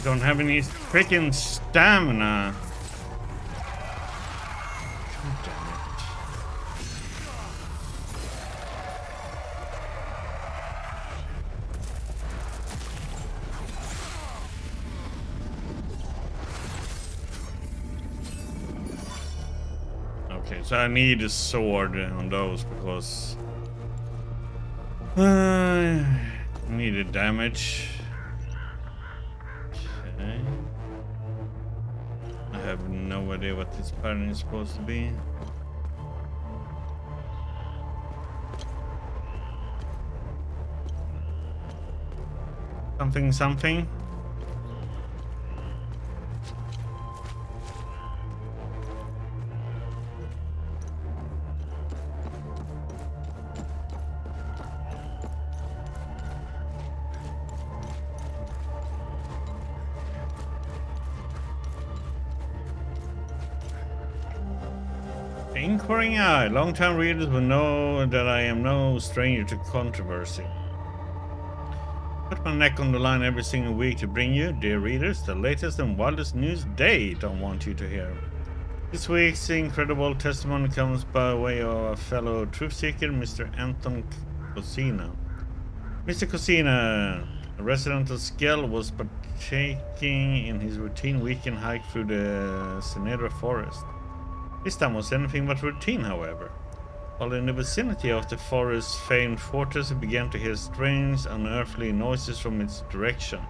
S1: Don't have any freaking stamina. Okay, so I need a sword on those because I needed damage. Okay. I have no idea what this pattern is supposed to be. Something. Inquiring eye. Long-time readers will know that I am no stranger to controversy. Put my neck on the line every single week to bring you, dear readers, the latest and wildest news they don't want you to hear. This week's incredible testimony comes by way of a fellow truth seeker, Mr. Anton Cosina. Mr. Cosina, a resident of Skell, was partaking in his routine weekend hike through the Senedra forest. This time was anything but routine, however. While in the vicinity of the forest's famed fortress, he began to hear strange, unearthly noises from its direction.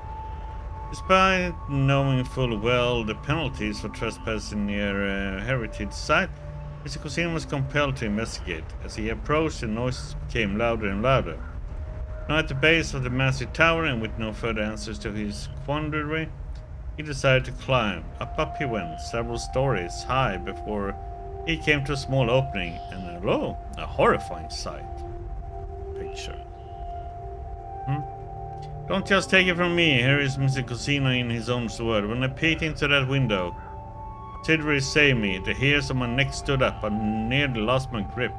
S1: Despite knowing full well the penalties for trespassing near a heritage site, Mr. Cosina was compelled to investigate. As he approached, the noises became louder and louder. Now at the base of the massive tower, and with no further answers to his quandary, he decided to climb. Up he went, several stories high, before he came to a small opening, and lo, a horrifying sight. Picture. Don't just take it from me, here is Mr. Cosina in his own word. When I peeked into that window, Tidbury saved me. The hairs on my neck stood up, I nearly lost my grip.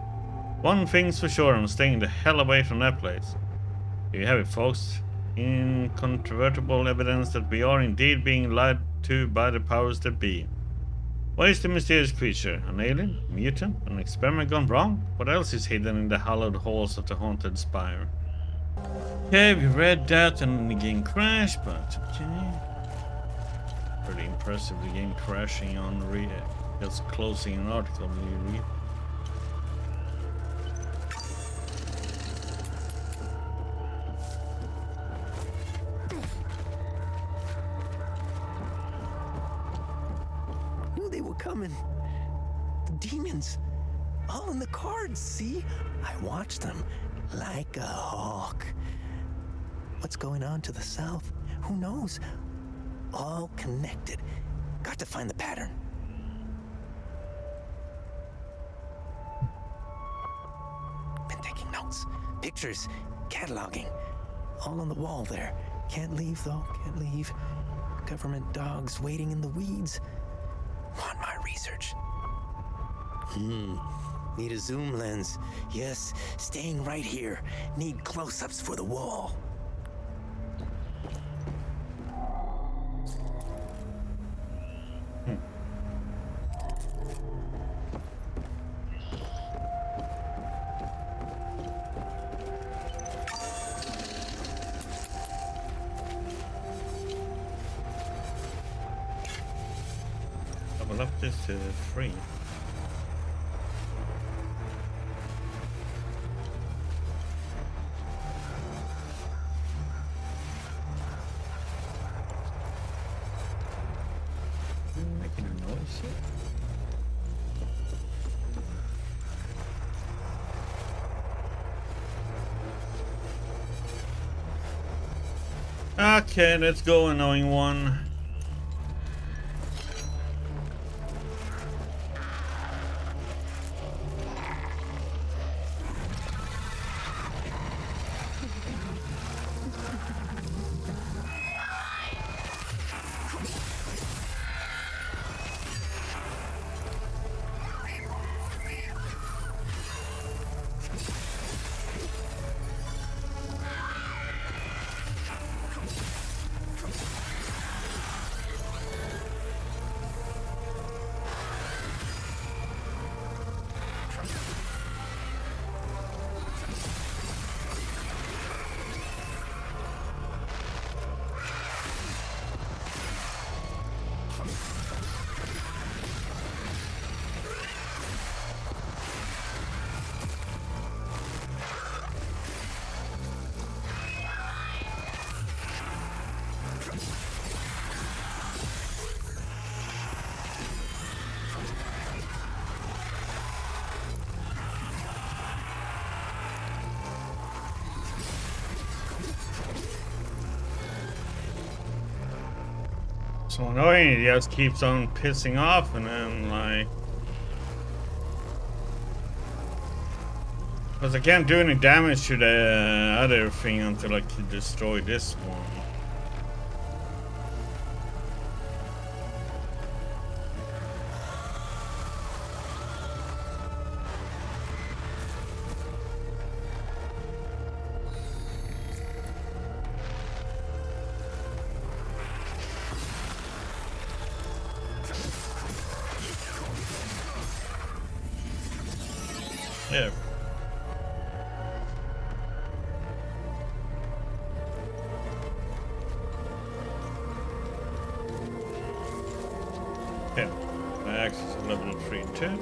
S1: One thing's for sure, I'm staying the hell away from that place. There you have it, folks. Incontrovertible evidence that we are indeed being lied to by the powers that be. What is the mysterious creature? An alien? A mutant? An experiment gone wrong? What else is hidden in the hallowed halls of the haunted spire? Okay, we read that and the game crashed, but okay. Pretty impressive, the game crashing on just closing an article you read.
S5: They were coming. The demons. All in the cards, see? I watched them like a hawk. What's going on to the south? Who knows? All connected. Got to find the pattern. Been taking notes, pictures, cataloging. All on the wall there. Can't leave though, can't leave. Government dogs waiting in the weeds. Want my research. Need a zoom lens. Yes, staying right here. Need close-ups for the wall.
S1: Double up this to 3. Making a noise here. Okay, let's go, annoying one. So annoying, he just keeps on pissing off, and then like, because I can't do any damage to the other thing until I can destroy this one. Yeah. Okay. My axe is level 3 too.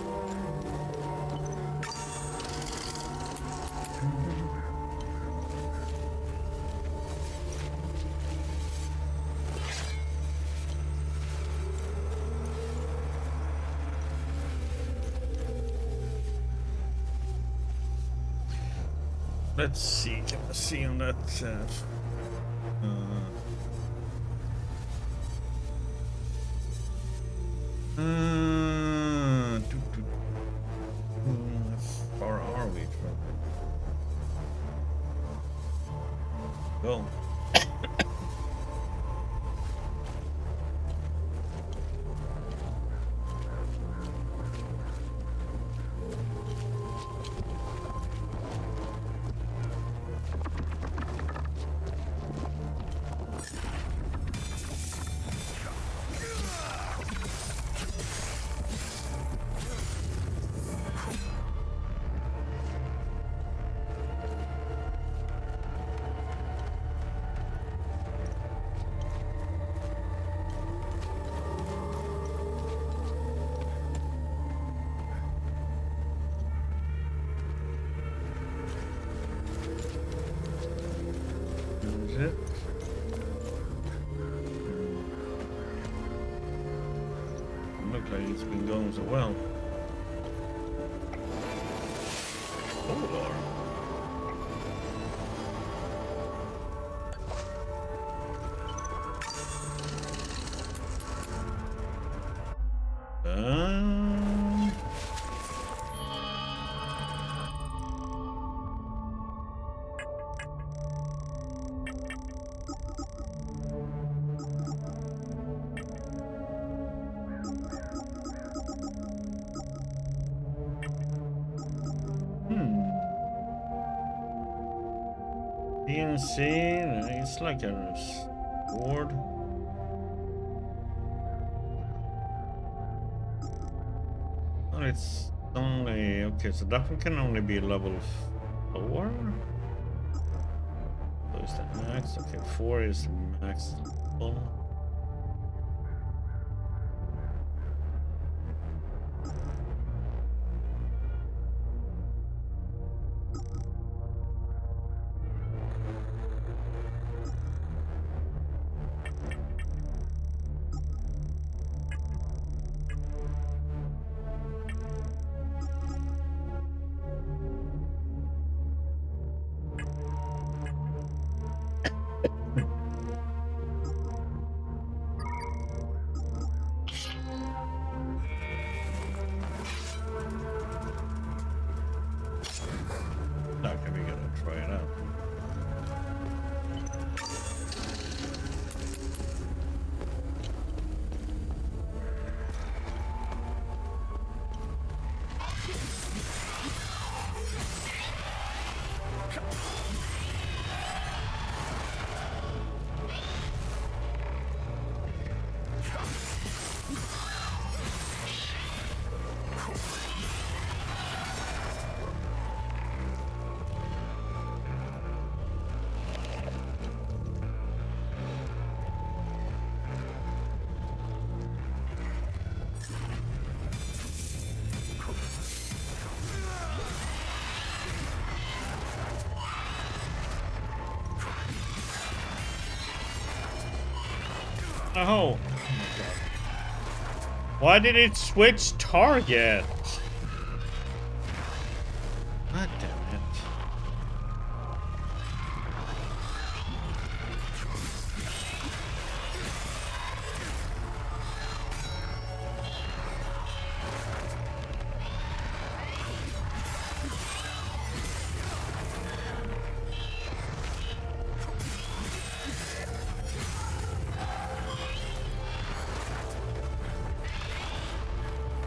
S1: Let's see. Can I see on that? How far are we from? Go. It. Looks like it's been going so well. Oh Lord. PNC, it's like a sword. Oh, it's only okay. So that one can only be level 4. So is that max? Okay, 4 is max. Okay, we gotta try it out. Oh my god. Why did it switch target? God damn it.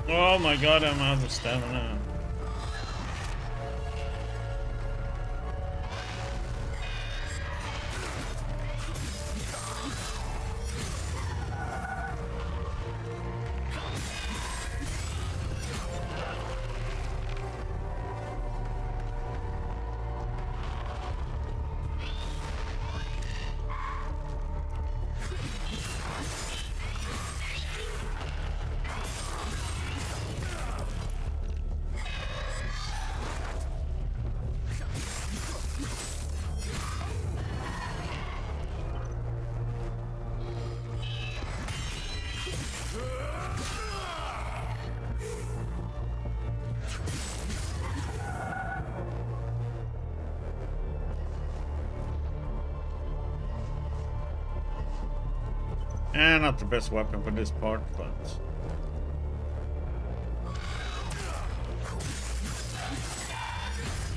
S1: Oh my god, I'm out of stamina. Not the best weapon for this part, but...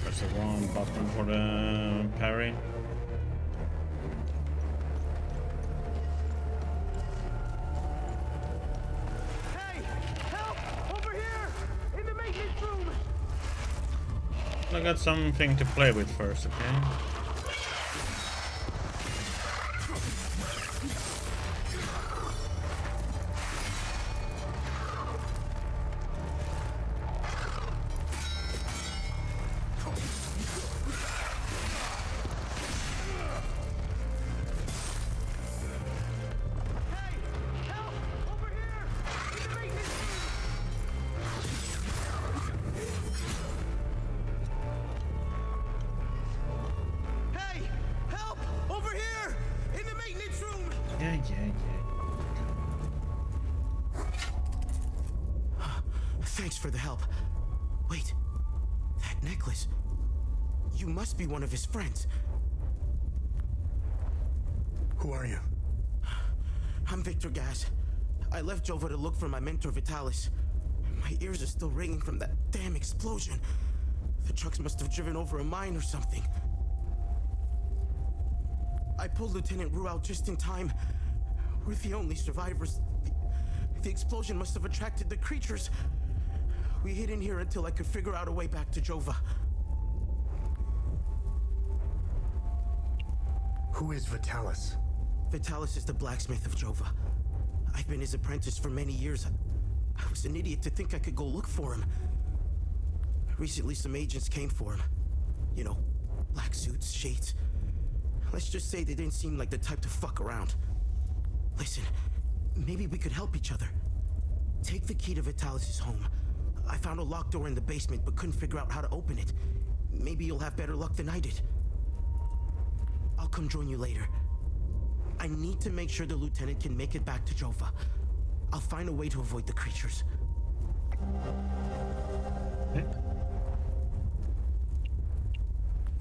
S1: Press the wrong button for the parry.
S19: Hey! Help! Over here! In the maintenance room!
S1: I got something to play with first, okay?
S3: Thanks for the help. Wait, that necklace. You must be one of his friends.
S16: Who are you?
S3: I'm Victor Gaz. I left Jova to look for my mentor Vitalis. My ears are still ringing from that damn explosion. The trucks must have driven over a mine or something. I pulled Lieutenant Rue out just in time. We're the only survivors. The explosion must have attracted the creatures. We hid in here until I could figure out a way back to Jova.
S16: Who is Vitalis?
S3: Vitalis is the blacksmith of Jova. I've been his apprentice for many years. I was an idiot to think I could go look for him. Recently, some agents came for him. You know, black suits, shades. Let's just say they didn't seem like the type to fuck around. Listen, maybe we could help each other. Take the key to Vitalis' home. I found a locked door in the basement, but couldn't figure out how to open it. Maybe you'll have better luck than I did. I'll come join you later. I need to make sure the lieutenant can make it back to Jova. I'll find a way to avoid the creatures.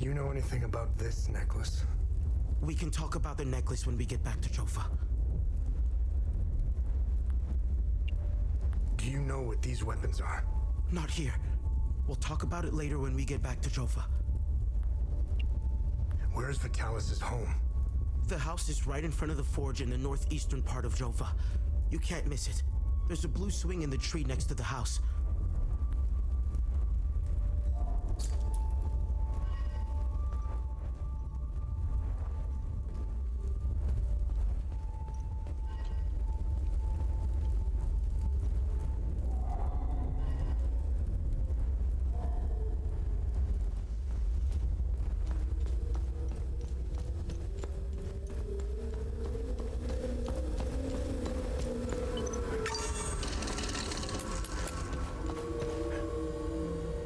S16: You know anything about this necklace?
S3: We can talk about the necklace when we get back to Jova.
S16: Do you know what these weapons are?
S3: Not here. We'll talk about it later when we get back to Jova.
S16: Where's Vitalis' home?
S3: The house is right in front of the forge in the northeastern part of Jova. You can't miss it. There's a blue swing in the tree next to the house.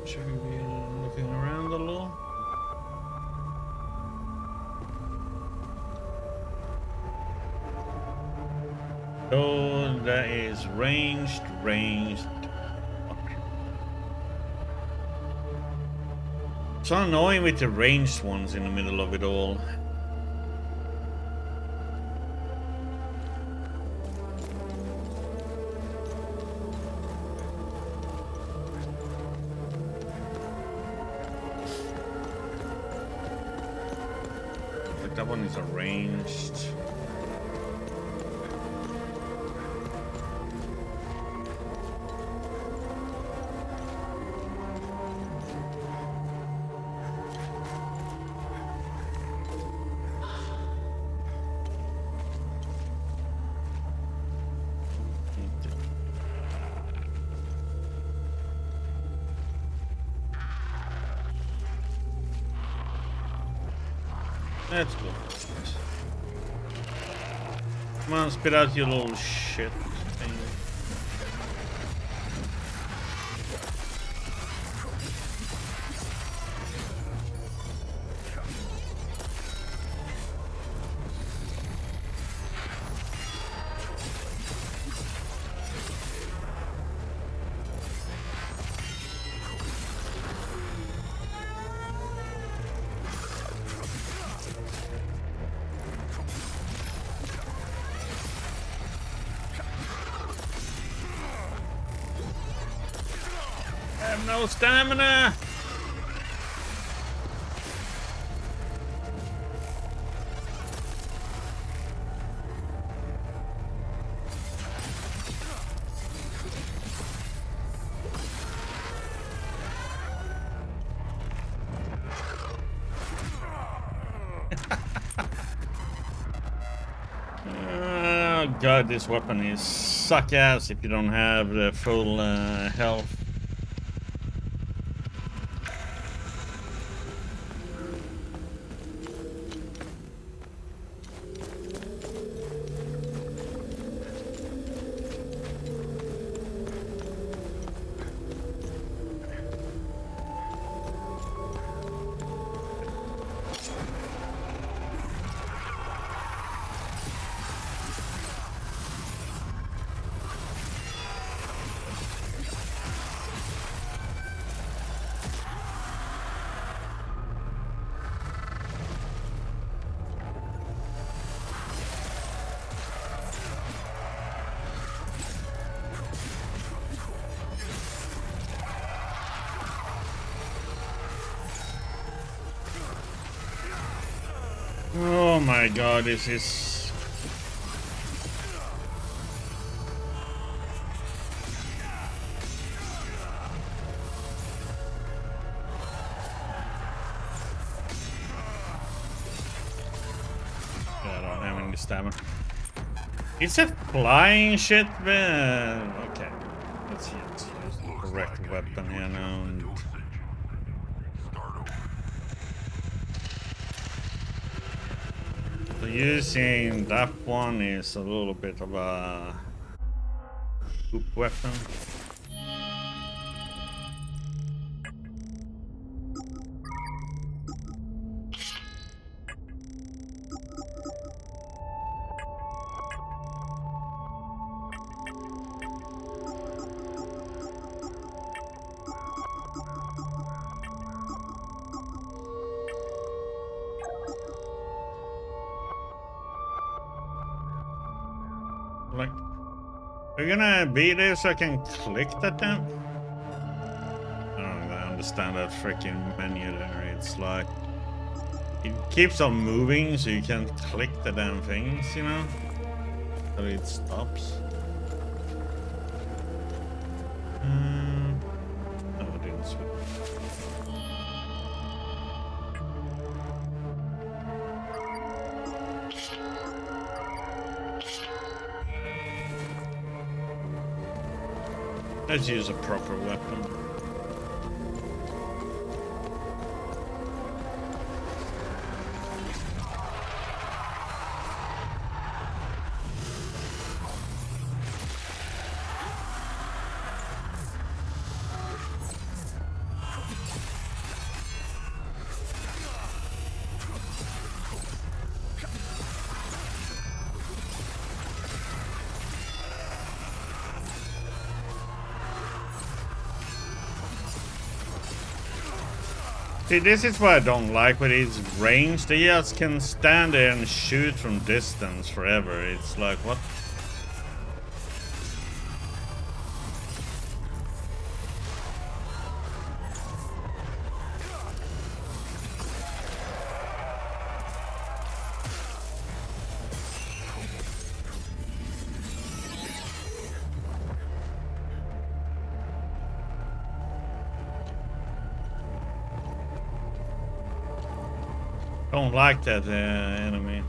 S1: Should we be looking around a little? Oh, that is ranged. So annoying with the ranged ones in the middle of it all. Like that one is arranged. That's good. Come on, spit out your little shit thing. have no stamina. Oh god, this weapon is suck ass if you don't have the full health. Oh my god, this is... I don't have any stamina. It's a flying shit, but... Okay, let's use the correct weapon here now. So using that one is a little bit of a poop weapon. Like, we're gonna beat it so I can click that damn. I don't understand that freaking menu there. It's like it keeps on moving, so you can't click the damn things, you know? So it stops. Oh, it didn't switch. Let's use a proper weapon. See, this is what I don't like with his range. They just can stand there and shoot from distance forever. It's like, what? Don't like that enemy.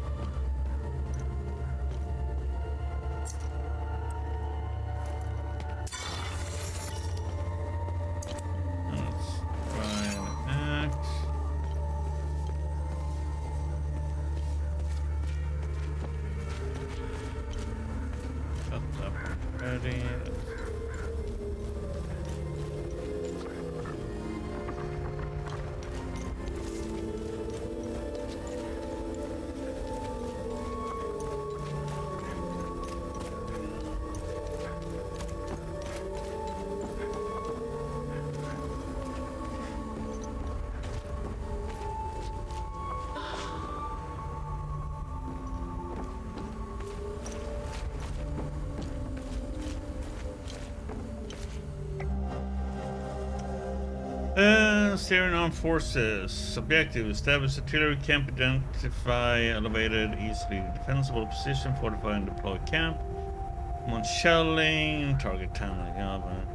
S1: Let's try an axe. Cut up ready. Syrian Armed Forces. Objective: establish artillery camp, identify elevated, easily defensible position, fortify and deploy camp. Launch shelling, target time like Java.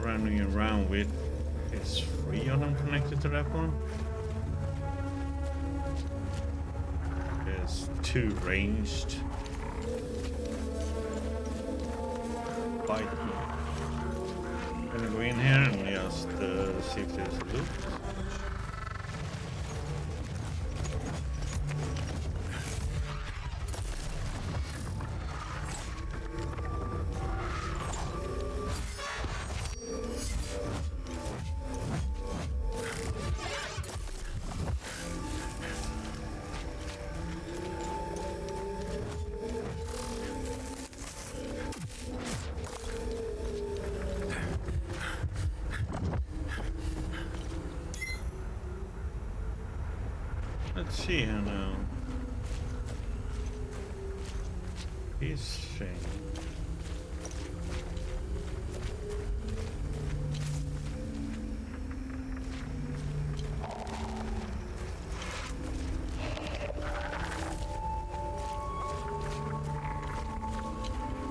S1: Running around with is 3 of them connected to that one. There's 2 ranged. Fight. Gonna go in here and just see if there's a loot. Let's see here now. He's saying.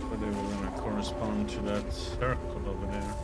S1: But they were gonna correspond to that circle over there.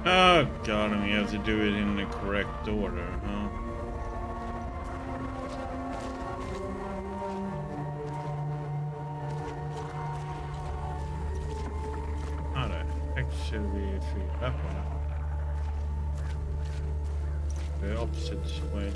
S1: Oh god, and you have to do it in the correct order, huh? How the heck should we figure that one out? The opposite way.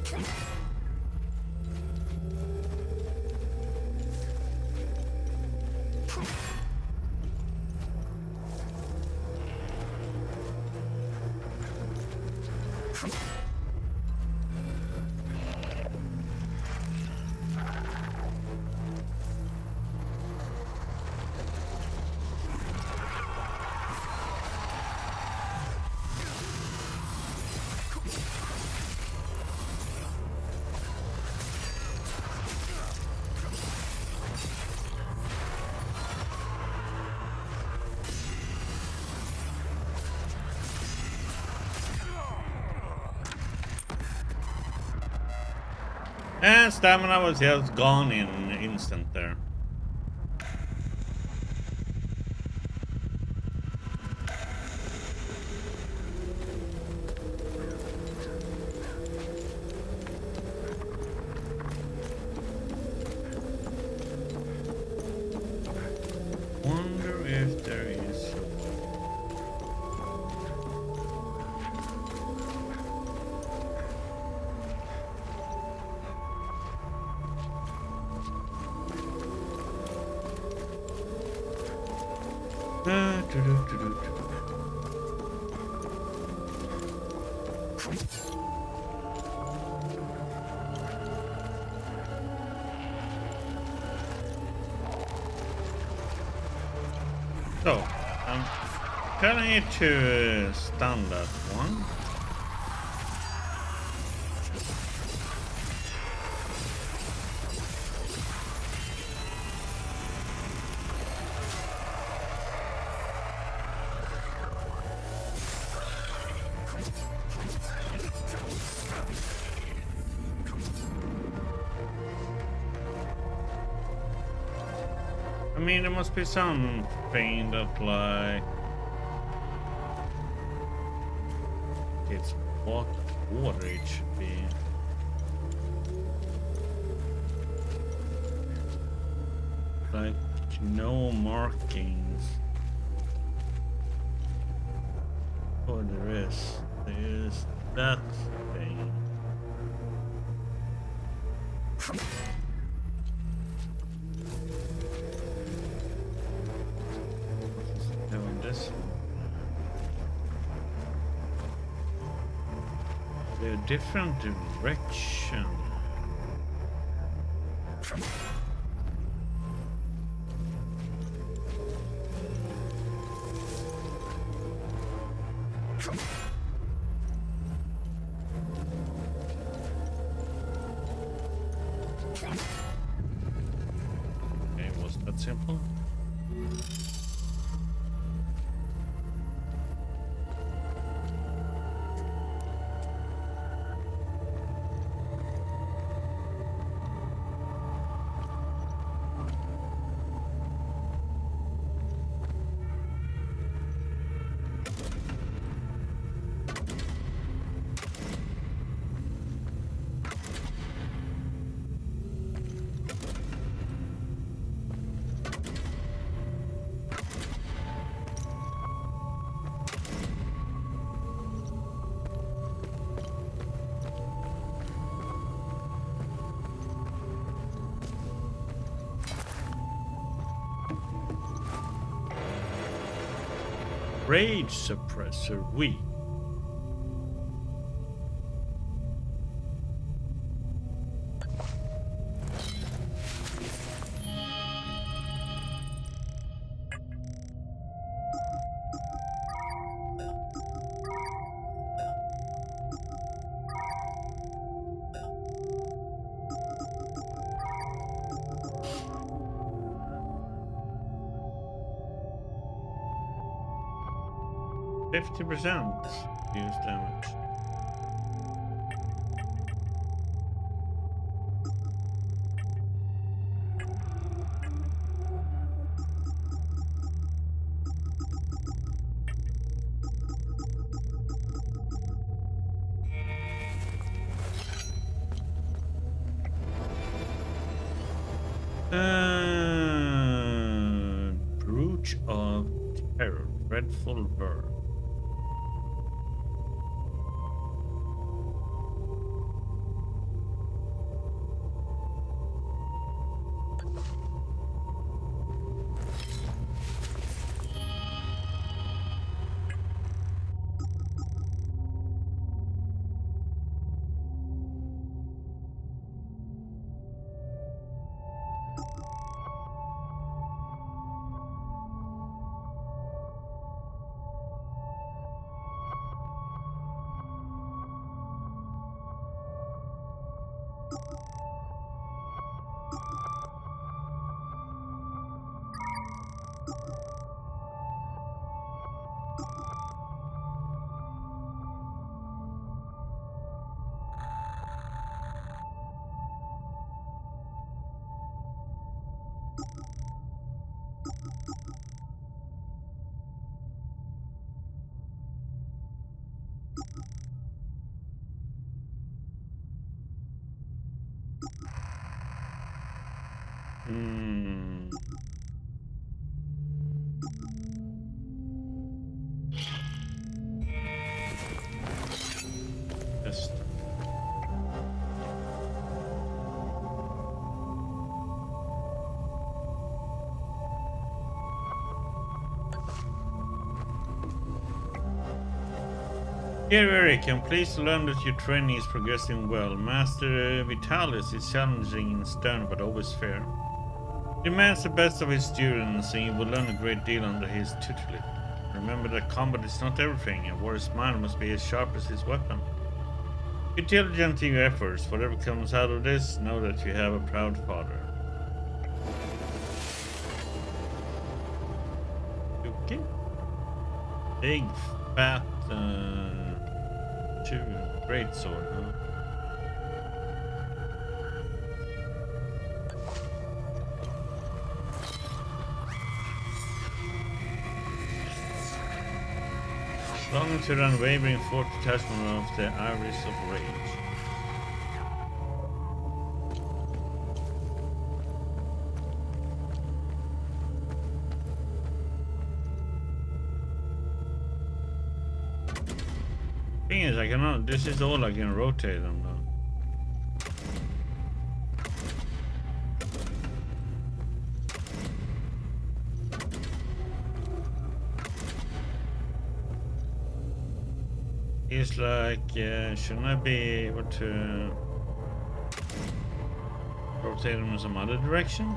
S1: And stamina was just gone in an instant there. Wonder if there is. So, Telling it to stun that one. I mean, there must be something that like it's what order it should be. Like no markings. Oh, there is. There's that thing. Doing this one. They're different direction. Okay, was that simple? Rage suppressor weak. %, use damage. Brooch of Terror, dreadful bird. Just Here, Eric, I'm pleased to learn that your training is progressing well. Master Vitalis is challenging and stern, but always fair. He demands the best of his students, and you will learn a great deal under his tutelage. Remember that combat is not everything. A warrior's mind must be as sharp as his weapon. Be diligent in your efforts. Whatever comes out of this, know that you have a proud father. Okay. Big, fat, great sword, huh? Belonging to the unwavering fourth detachment of the Iris of Rage. Thing is, I cannot. This is all I can rotate them though. It's like, shouldn't I be able to rotate them in some other direction?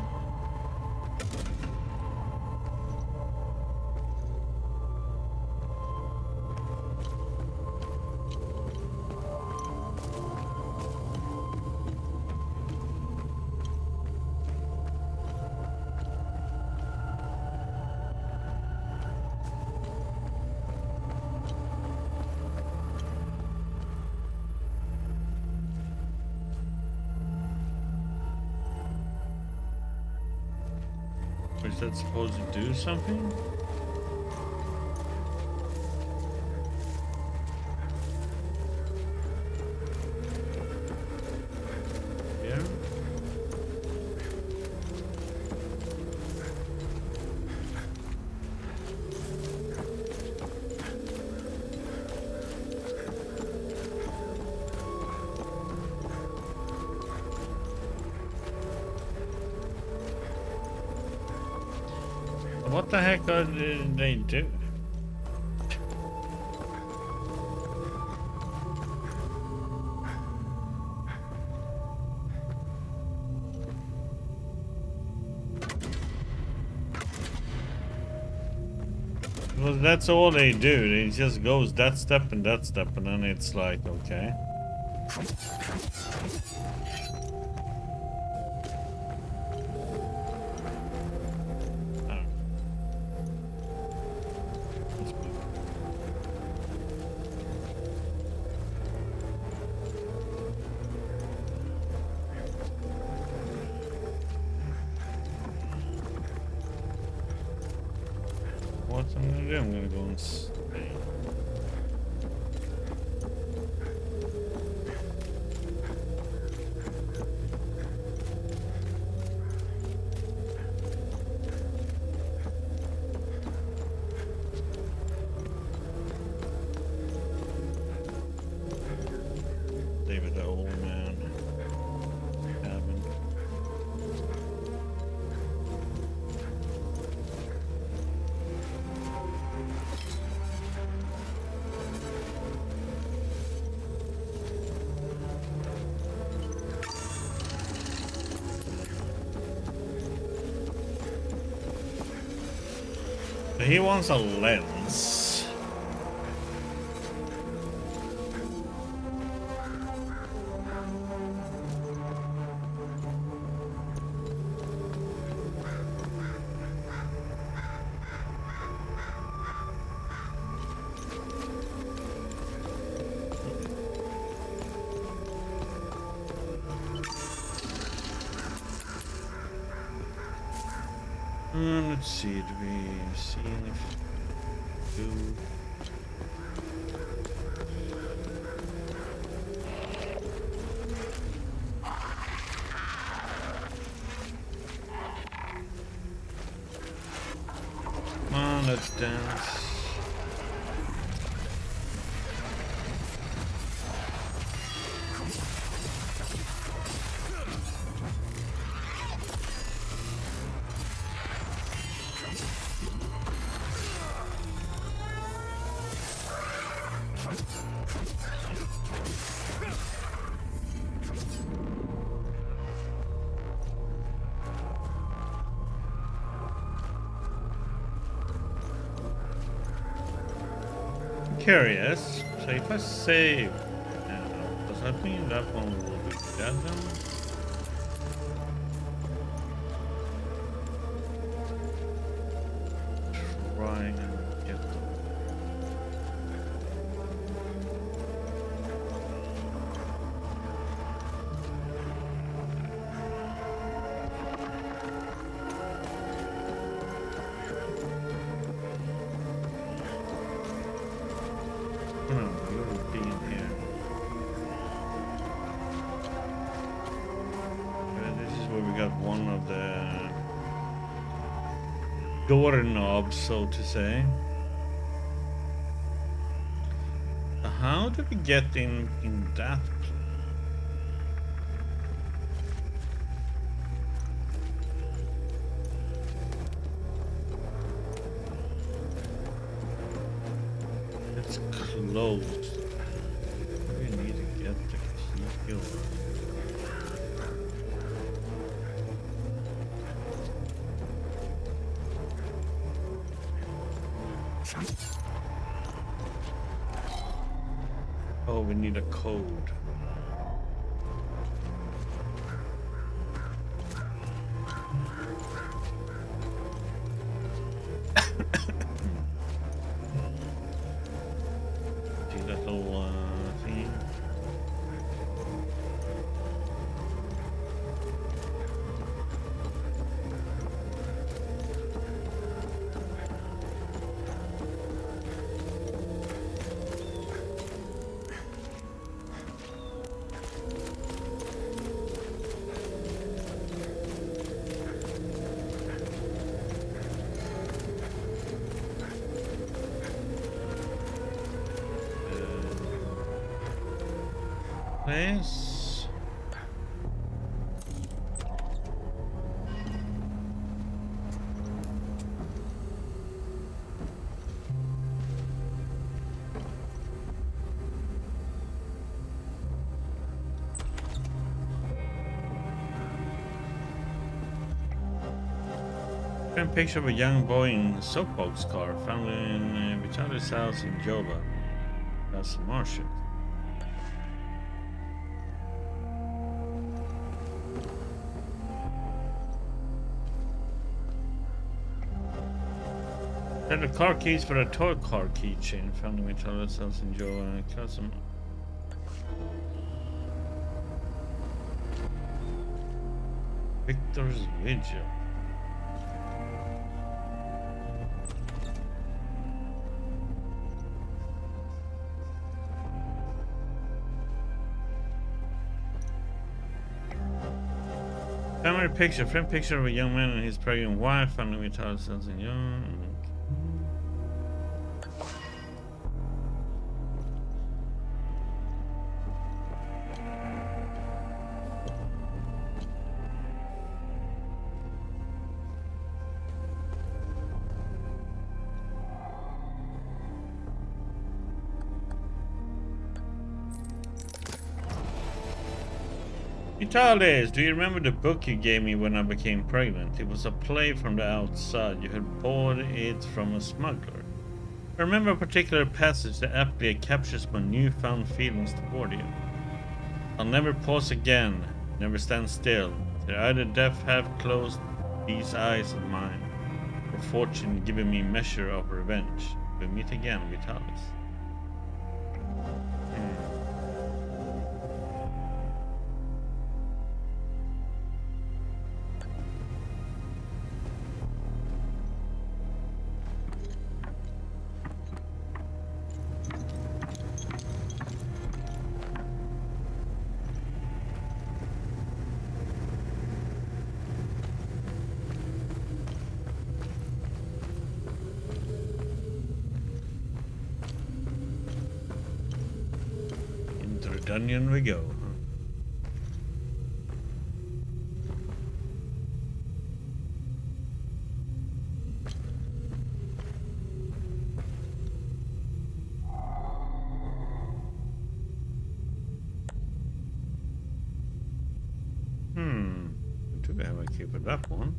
S1: Is that supposed to do something? Yeah. What the heck did they do? Well, that's all they do. They just goes that step, and then it's like, okay. What I'm gonna do? I'm gonna go and stay. David, the old man. Cabin. He wants a lens. Let's see, do we see any food? Come on, let's dance. curious. So if I save now, does that mean that one will be dead then? Try and get them. Oh, no, a little bee in here. This is where we got one of the doorknobs, so to say. How do we get in that place? It's closed. We need to get the key here. Oh, we need a code. See that little thing? Place. A picture of a young boy in a soapbox car found in Vitalis' house in Jova. Acasa Marches. There are the car keys for a toy car keychain found in Vitalis' house in Jova. Acasa Marches. Victor's Vigil. Family picture, frame picture of a young man and his pregnant wife, found in Vitalis' house in Jova. Vitalis, do you remember the book you gave me when I became pregnant? It was a play from the outside. You had bought it from a smuggler. I remember a particular passage that aptly captures my newfound feelings toward you. I'll never pause again, never stand still, till either death have closed these eyes of mine, or fortune giving me measure of revenge. We meet again, Vitalis. Dungeon we go. Do we have a key for that one?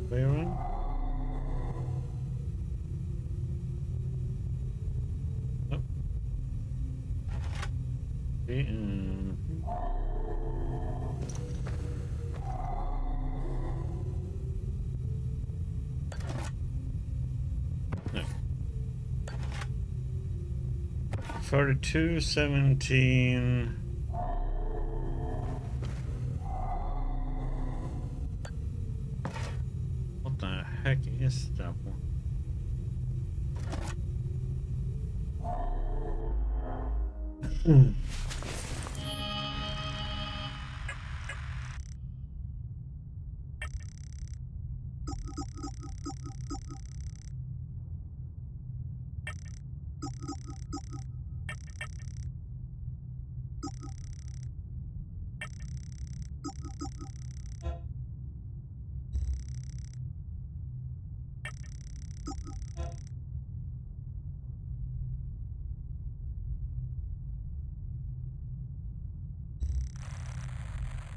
S1: Way around? Nope. No. 4217. What the heck is that one?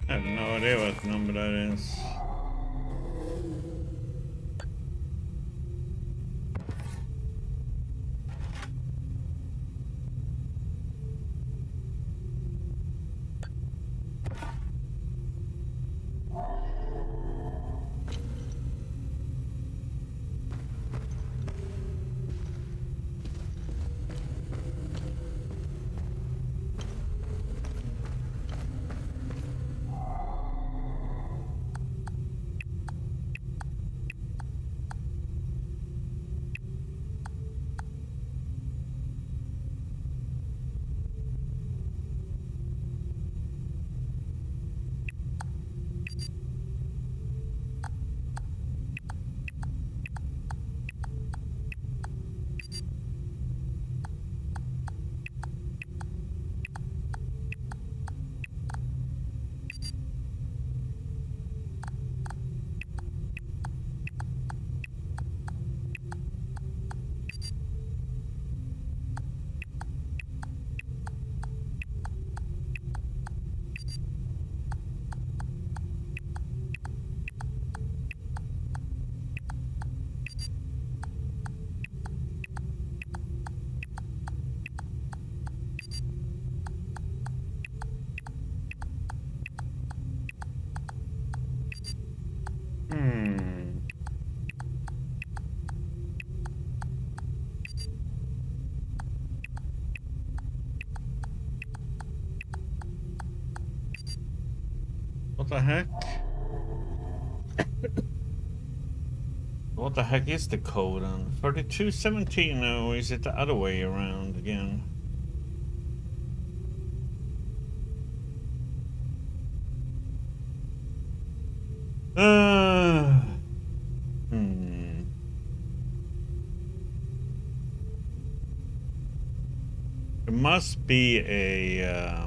S1: I have no idea what number that is. What the heck? What the heck is the code on 4217, or is it the other way around again? There must be a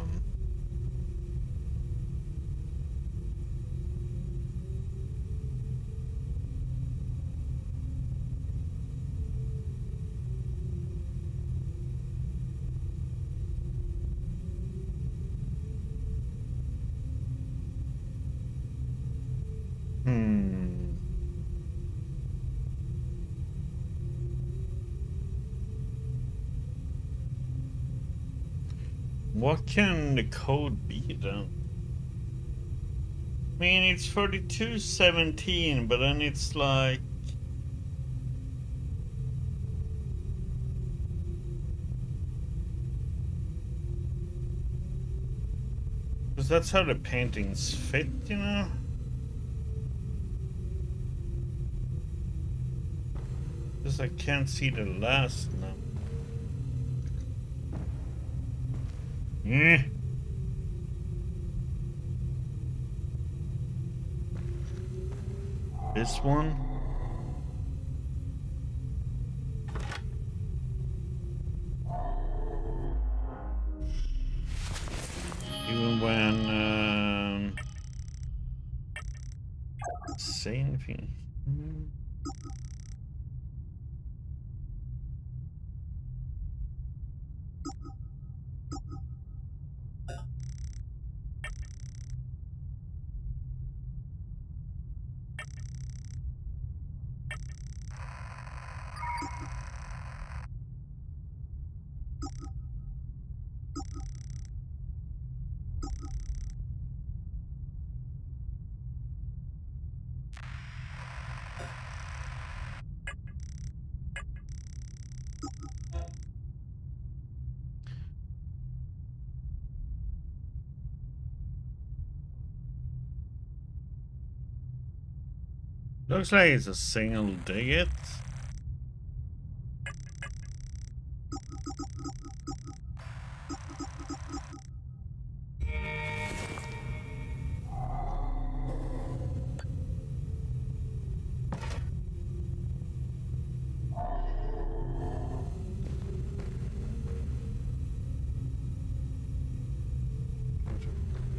S1: what can the code be then? I mean, it's 4217, but then it's like... Because that's how the paintings fit, you know? Because I can't see the last number. This one? Even when say anything. Looks like it's a single digit.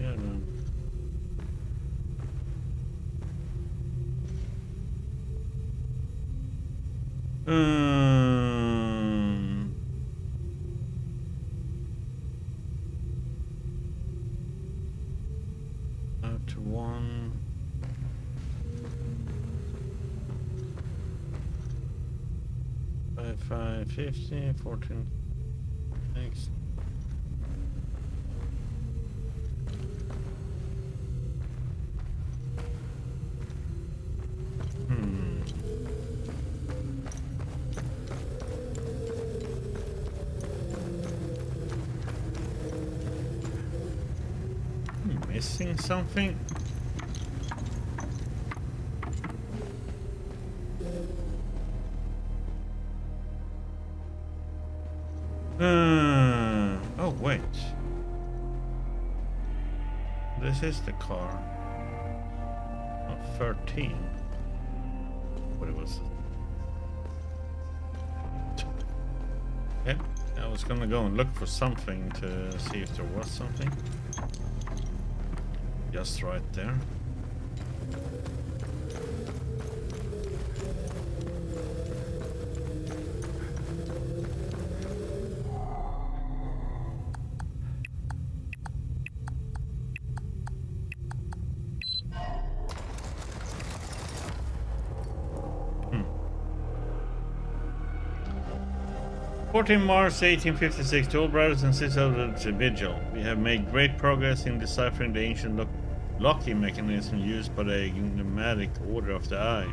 S1: Yeah, no. Out to 1. Five, 15, 14. Thanks. Missing something? Oh wait. This is the car. Oh, 13. What it was? Yeah, I was gonna go and look for something to see if there was something. Just right there. Hmm. 14 March 1856, to all brothers and sisters of the vigil. We have made great progress in deciphering the ancient locking mechanism used by the pneumatic order of the eye.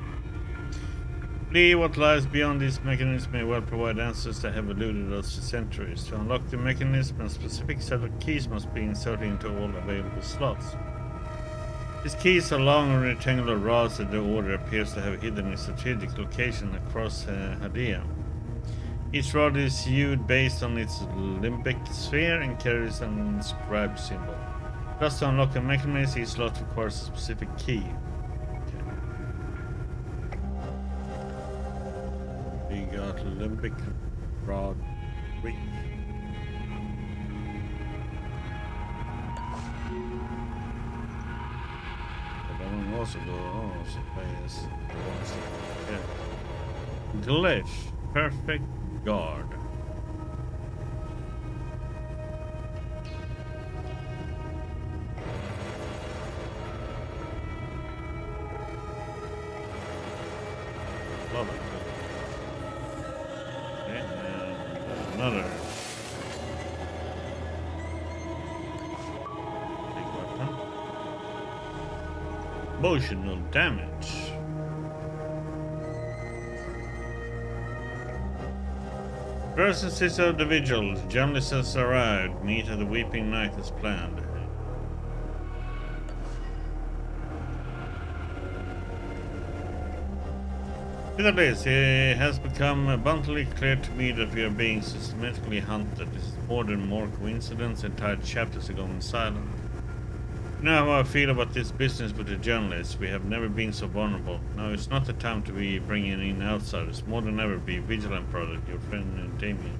S1: Flee what lies beyond this mechanism may well provide answers that have eluded us for centuries. To unlock the mechanism, a specific set of keys must be inserted into all available slots. These keys are long and rectangular rods that the order appears to have hidden in strategic location across Hadia. Each rod is viewed based on its limbic sphere and carries an inscribed symbol. Just to unlock a mechanism, each slot requires a specific key. Okay. We got limbic rod 3. But that one also goes plays. Yeah. Glyph, perfect guard. Love it. Okay, and another big weapon. Emotional damage. Brothers and sisters of the vigil, journalists has arrived. Meet at the Weeping Night as planned. With this, it has become abundantly clear to me that we are being systematically hunted. This is more than more coincidence. Entire chapters are going silent. You know how I feel about this business with the journalists. We have never been so vulnerable. Now it's not the time to be bringing in outsiders. More than ever, be vigilant, brother. Your friend Damien.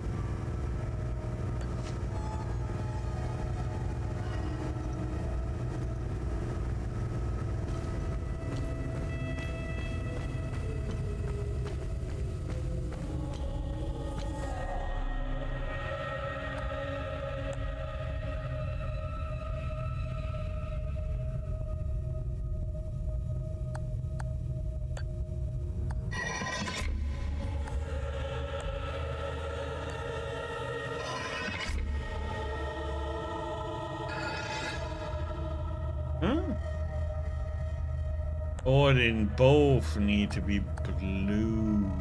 S1: Or they both need to be blue.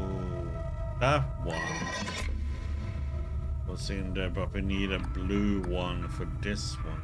S1: Oh, that one was in there, but we need a blue one for this one.